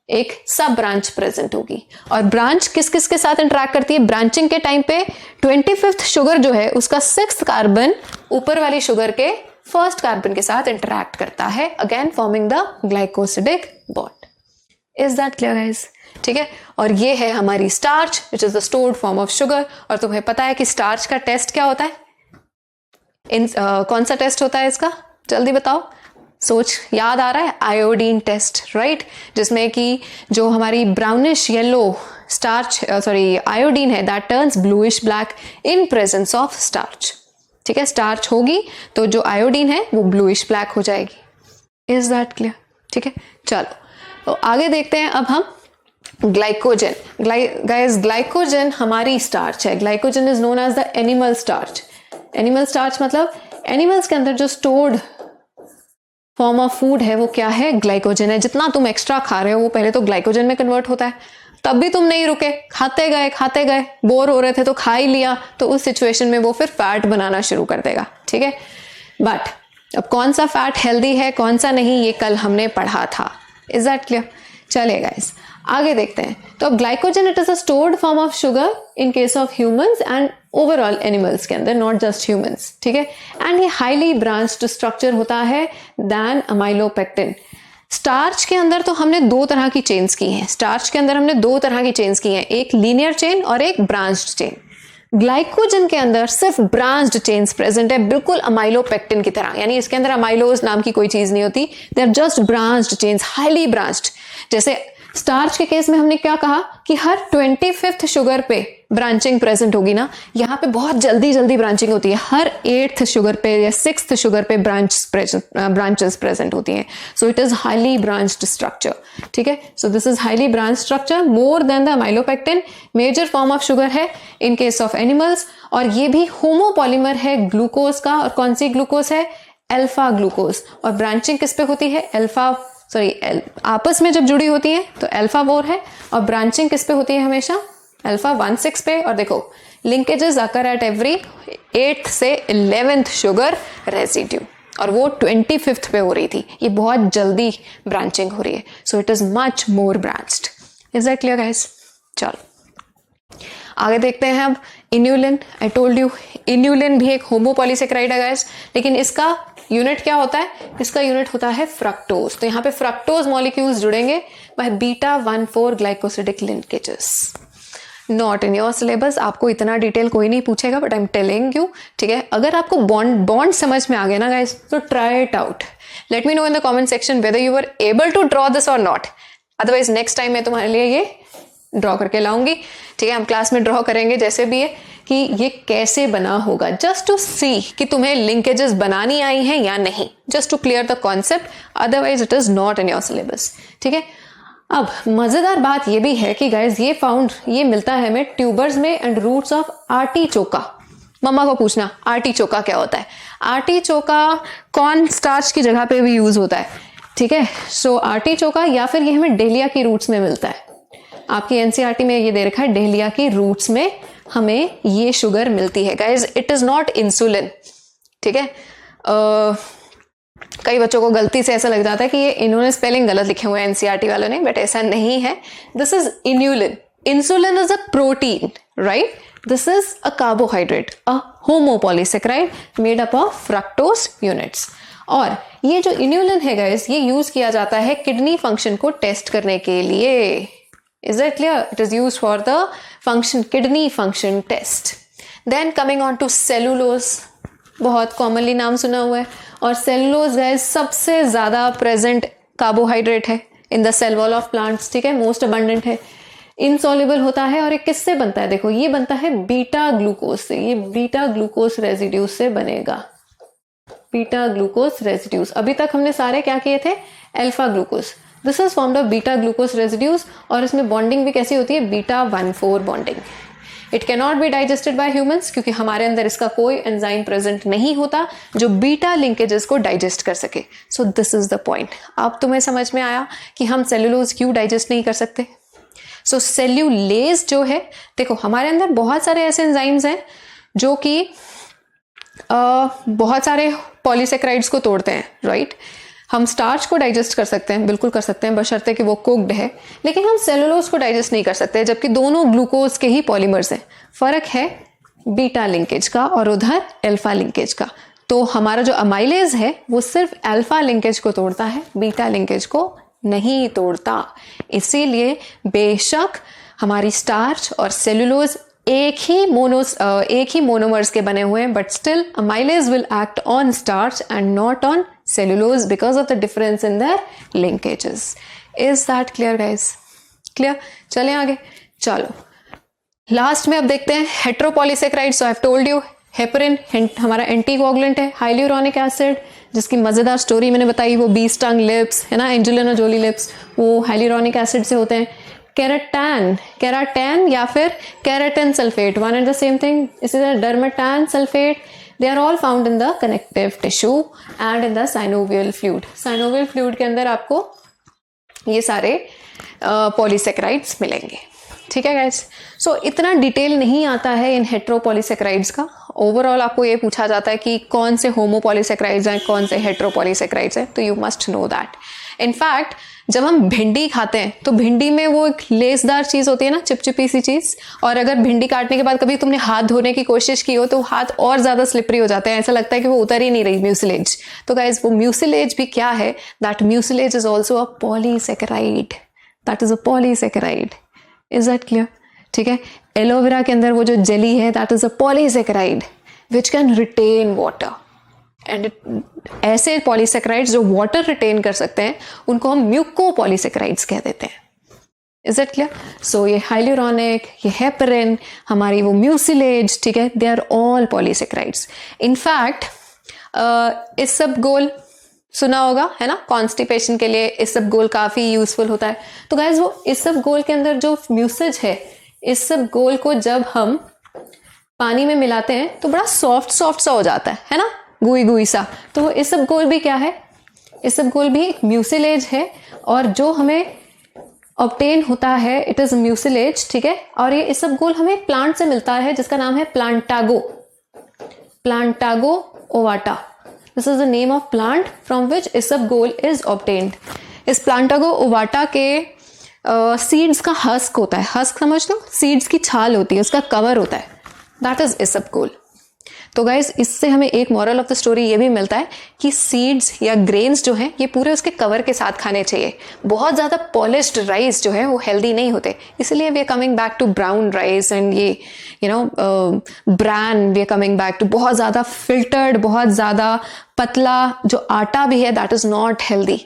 एक सब ब्रांच प्रेजेंट होगी। और ब्रांच किस किस के साथ इंटरेक्ट करती है? ब्रांचिंग के टाइम पे 25th शुगर जो है उसका 6th कार्बन ऊपर वाली शुगर के 1st कार्बन के साथ इंटरेक्ट करता है, again forming the glycosidic bond. Is that clear guys? ठीक है। और ये है हमारी starch which is the stored form of sugar. और तुम्हें पता है कि स्टार्च का टेस्ट क्या होता है? कौन सा टेस्ट होता है इसका? जल्दी बताओ, सोच, याद आ रहा है? आयोडीन टेस्ट, राइट, जिसमें कि जो हमारी ब्राउनिश येलो स्टार्च आयोडीन है that turns bluish black in presence of starch. ठीक है, स्टार्च होगी तो जो आयोडीन है वो ब्लूइश ब्लैक हो जाएगी। Is that clear? ठीक है, चलो तो आगे देखते हैं अब हम ग्लाइकोजन। गाइस ग्लाइकोजन हमारी स्टार्च है। Glycogen is known as the animal starch. Animal starch मतलब एनिमल्स के अंदर जो स्टोर्ड फॉर्म ऑफ फूड है वो क्या है? ग्लाइकोजन है। जितना तुम एक्स्ट्रा खा रहे हो वो पहले तो ग्लाइकोजन में कन्वर्ट होता है, तब भी तुम नहीं रुके, खाते गए, बोर हो रहे थे तो खा ही लिया, तो उस सिचुएशन में वो फिर फैट बनाना शुरू कर देगा। ठीक है, बट अब कौन सा फैट हेल्दी है कौन सा नहीं, ये कल हमने पढ़ा था। Is that clear? चलिए गाइस आगे देखते हैं। तो अब glycogen it is a stored form of sugar in case of humans and overall animals के अंदर, नॉट जस्ट ह्यूमंस। ठीक है, एंड ये हाईली ब्रांच्ड स्ट्रक्चर होता है देन अमाइलोपेक्टिन। स्टार्च के अंदर तो हमने दो तरह की चेन्स की हैं। स्टार्च के अंदर हमने दो तरह की चेन्स की हैं, एक लीनियर चेन और एक ब्रांच्ड चेन। ग्लाइकोजन के अंदर सिर्फ ब्रांच्ड चेन्स प्रेजेंट है, बिल्कुल अमाइलोपेक्टिन की तरह, यानी इसके अंदर अमाइलोज नाम की कोई चीज नहीं होती, they are just branched chains, highly branched. जैसे स्टार्च के केस में हमने क्या कहा कि हर 25th शुगर पे ब्रांचिंग प्रेजेंट होगी ना, यहाँ पे बहुत जल्दी ब्रांचिंग होती है, हर 8th शुगर पे या 6th शुगर पे ब्रांचेस प्रेजेंट होती हैं। So it is highly branched structure. ठीक है, so this is highly branched structure more than the amylopectin. Major form of sugar है इन केस ऑफ एनिमल्स, और ये भी होमोपॉलीमर है ग्लूकोज का। और कौन सी ग्लूकोज है? Alpha glucose. और ब्रांचिंग किस पे होती है? आपस में जब जुड़ी होती है तो अल्फा 4 है, और ब्रांचिंग किस पे होती है? हमेशा अल्फा 1,6 पे। और देखो linkages occur at every 8th से 11th शुगर रेसिड्यू, और वो 25th पे हो रही थी। ये बहुत जल्दी ब्रांचिंग हो रही है, सो it is much more branched. Is that clear guys? चलो आगे देखते हैं अब inulin. I told you inulin भी एक होमोपॉलीसेकेराइड है गाइस, लेकिन इसका यूनिट क्या होता है? इसका यूनिट होता है फ्रक्टोज। तो यहाँ पे फ्रक्टोज मॉलिक्यूल्स जुड़ेंगे by beta 1,4 glycosidic linkages. Not in your syllabus, आपको इतना डिटेल कोई नहीं पूछेगा, but I am telling you. ठीक है, अगर आपको बॉन्ड समझ में आ गया ना गाइस, तो try it out. Let me know in the comment section whether you were able to draw this और नॉट। अदरवाइज नेक्स्ट टाइम मैं तुम्हारे लिए ये ड्रॉ करके लाऊंगी। ठीक है, हम क्लास में ड्रॉ करेंगे जैसे भी है कि ये कैसे बना होगा, जस्ट टू सी कि तुम्हें लिंकेजेस बनानी आई हैं या नहीं, just to clear the concept. Otherwise it is not in your syllabus. ठीक है, अब मजेदार बात ये भी है कि गाइज ये मिलता है हमें ट्यूबर्स में एंड रूट्स ऑफ आर्टिचोका। मम्मा को पूछना आर्टिचोका क्या होता है। आर्टिचोका कॉर्न स्टार्च की जगह पे भी यूज होता है। ठीक है, सो आर्टिचोका या फिर ये हमें डेलिया की रूट्स में मिलता है। आपकी एनसीईआरटी में ये दे रखा है डेलिया की रूट्स में हमें ये शुगर मिलती है। Guys it is not insulin. ठीक है, कई बच्चों को गलती से ऐसा लग जाता है कि ये इन्होंने स्पेलिंग गलत लिखे हुए हैं एनसीईआरटी वालों ने, बट ऐसा नहीं है। This is inulin. Insulin is a protein, right? This is a carbohydrate, a homopolysaccharide made up of fructose units. और ये जो इन्यूलिन है गाइज, ये यूज किया जाता है किडनी फंक्शन को टेस्ट करने के लिए। Is that clear? It is used for the kidney function test. Then coming on to cellulose, बहुत commonly नाम सुना हुआ है। और cellulose guys सबसे ज़्यादा present कार्बोहाइड्रेट है in the cell wall of plants। ठीक है, most abundant है, insoluble होता है। और ये किससे बनता है? देखो ये बनता है बीटा ग्लूकोज से। ये बीटा ग्लूकोज रेजिड्यूज से बनेगा, बीटा ग्लूकोज रेजिड्यूज। अभी तक हमने सारे क्या किए थे? Alpha glucose. This is formed of beta glucose residues, और इसमें बॉन्डिंग भी कैसी होती है? Beta 1,4 bonding. It can not be digested by humans क्योंकि हमारे अंदर इसका कोई एंजाइम प्रेजेंट नहीं होता जो बीटा लिंकेजेस को डाइजेस्ट कर सके. सो दिस इज द पॉइंट. अब तुम्हें समझ में आया कि हम सेलुलोज क्यों डाइजेस्ट नहीं कर सकते. सो सेल्यूलेज जो है, देखो हमारे अंदर बहुत सारे ऐसे एंजाइम्स हैं जो कि बहुत सारे पॉलीसेक्राइड्स को तोड़ते हैं, राइट. हम स्टार्च को डाइजेस्ट कर सकते हैं, बिल्कुल कर सकते हैं, बशर्ते कि वो कुक्ड है, लेकिन हम सेलुलोज को डाइजेस्ट नहीं कर सकते, जबकि दोनों ग्लूकोज के ही पॉलीमर्स हैं. फर्क है बीटा लिंकेज का और उधर अल्फा लिंकेज का. तो हमारा जो अमाइलेज है वो सिर्फ अल्फा लिंकेज को तोड़ता है, बीटा लिंकेज को नहीं तोड़ता. इसीलिए बेशक हमारी स्टार्च और सेलुलोज एक ही मोनोमर्स के बने हुए हैं, but still amylase will act on starch and not on cellulose because of the difference in their linkages. Is that clear guys? Clear? चलें आगे. चलो लास्ट में अब देखते हैं heteropolysaccharides. So I have told you heparin हमारा anticoagulant है. Hyaluronic acid जिसकी मजेदार स्टोरी मैंने बताई, वो बी स्टंग लिप्स है ना, एंजेलिना जोली लिप्स, वो हाइल्यूरोनिक एसिड से होते हैं. केराटैन या फिर keratin sulphate, one and the same thing. इसी तरह डर्मेटान sulphate, they are all found in the connective tissue and in the synovial fluid. synovial fluid के अंदर आपको ये सारे पॉलीसेक्राइड्स मिलेंगे. ठीक है गाइस. सो इतना डिटेल नहीं आता है इन हेट्रोपॉलीसेक्राइड्स का. ओवरऑल आपको ये पूछा जाता है कि कौन से होमोपॉलीसेक्राइड्स हैं, कौन से हेट्रोपॉलीसेक्राइड्स हैं, तो you must know that. In fact जब हम भिंडी खाते हैं तो भिंडी में वो एक लेसदार चीज होती है ना, चिपचिपी सी चीज, और अगर भिंडी काटने के बाद कभी तुमने हाथ धोने की कोशिश की हो तो हाथ और ज्यादा स्लिपरी हो जाते हैं, ऐसा लगता है कि वो उतर ही नहीं रही, म्यूसिलेज. तो गाइस वो म्यूसिलेज भी क्या है, that mucilage is also a polysaccharide. That is a polysaccharide. Is that clear? ठीक है. एलोवेरा के अंदर वो जो जेली है that is a polysaccharide which can retain water. And ऐसे पॉलीसेक्राइड्स जो वाटर रिटेन कर सकते हैं उनको हम म्यूकोपॉलीसेक्राइड्स कह देते हैं. Is it clear? सो ये हाइल्यूरोनिक, ये हेपरिन, हमारी वो म्यूसिलेज, ठीक है, they are all polysaccharides. In fact isabgol सुना होगा है ना, कॉन्स्टिपेशन के लिए इसबगोल काफी यूजफुल होता है. तो गाइज वो इसबगोल के अंदर जो म्यूसिज है, इसबगोल को जब हम पानी में मिलाते हैं तो बड़ा सॉफ्ट सा हो जाता है ना, गुई गुई सा. तो इसबगोल भी क्या है, इसबगोल भी एक म्यूसिलेज है, और जो हमें ऑब्टेन होता है इट इज म्यूसिलेज. ठीक है. और ये इसबगोल हमें एक प्लांट से मिलता है जिसका नाम है Plantago ovata. This is the name of plant from which isabgol is obtained. इस प्लांटागो ओवाटा के सीड्स का हस्क होता है. हस्क समझ लो, सीड्स की छाल होती है, उसका कवर होता है, दैट इज इसबगोल. तो गाइज इससे हमें एक मॉरल ऑफ द स्टोरी ये भी मिलता है कि सीड्स या ग्रेन्स जो हैं ये पूरे उसके कवर के साथ खाने चाहिए. बहुत ज़्यादा पॉलिश्ड राइस जो है वो हेल्दी नहीं होते, इसलिए we are coming back to brown rice and ये bran. We are coming back to बहुत ज़्यादा फिल्टर्ड, बहुत ज़्यादा पतला जो आटा भी है दैट इज़ नॉट हेल्दी.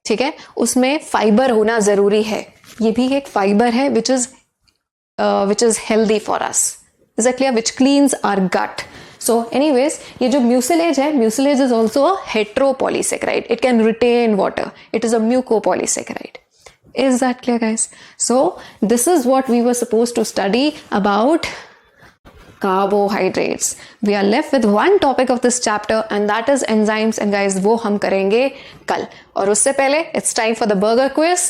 ठीक है. उसमें फाइबर होना ज़रूरी है. ये भी एक फाइबर है which is healthy for us. Is it clear? Which cleans our gut. So anyways, ये जो mucilage है, mucilage is also a heteropolysaccharide. It can retain water. It is a mucopolysaccharide. Is that clear, guys? So this is what we were supposed to study about carbohydrates. We are left with one topic of this chapter and that is enzymes. And guys, वो हम करेंगे कल. और उससे पहले it's time for the burger quiz.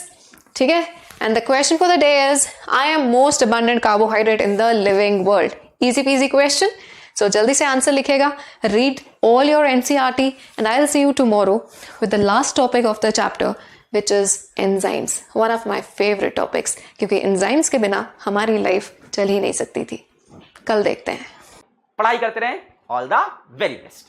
ठीक है? And the question for the day is, I am most abundant carbohydrate in the living world. Easy peasy question. So जल्दी से आंसर लिखेगा, read all your NCERT and I'll see you tomorrow with the last topic of the chapter which is enzymes. One of my favorite topics, क्योंकि enzymes के बिना हमारी life चल ही नहीं सकती थी. कल देखते हैं.
पढ़ाई करते रहें. All the very best.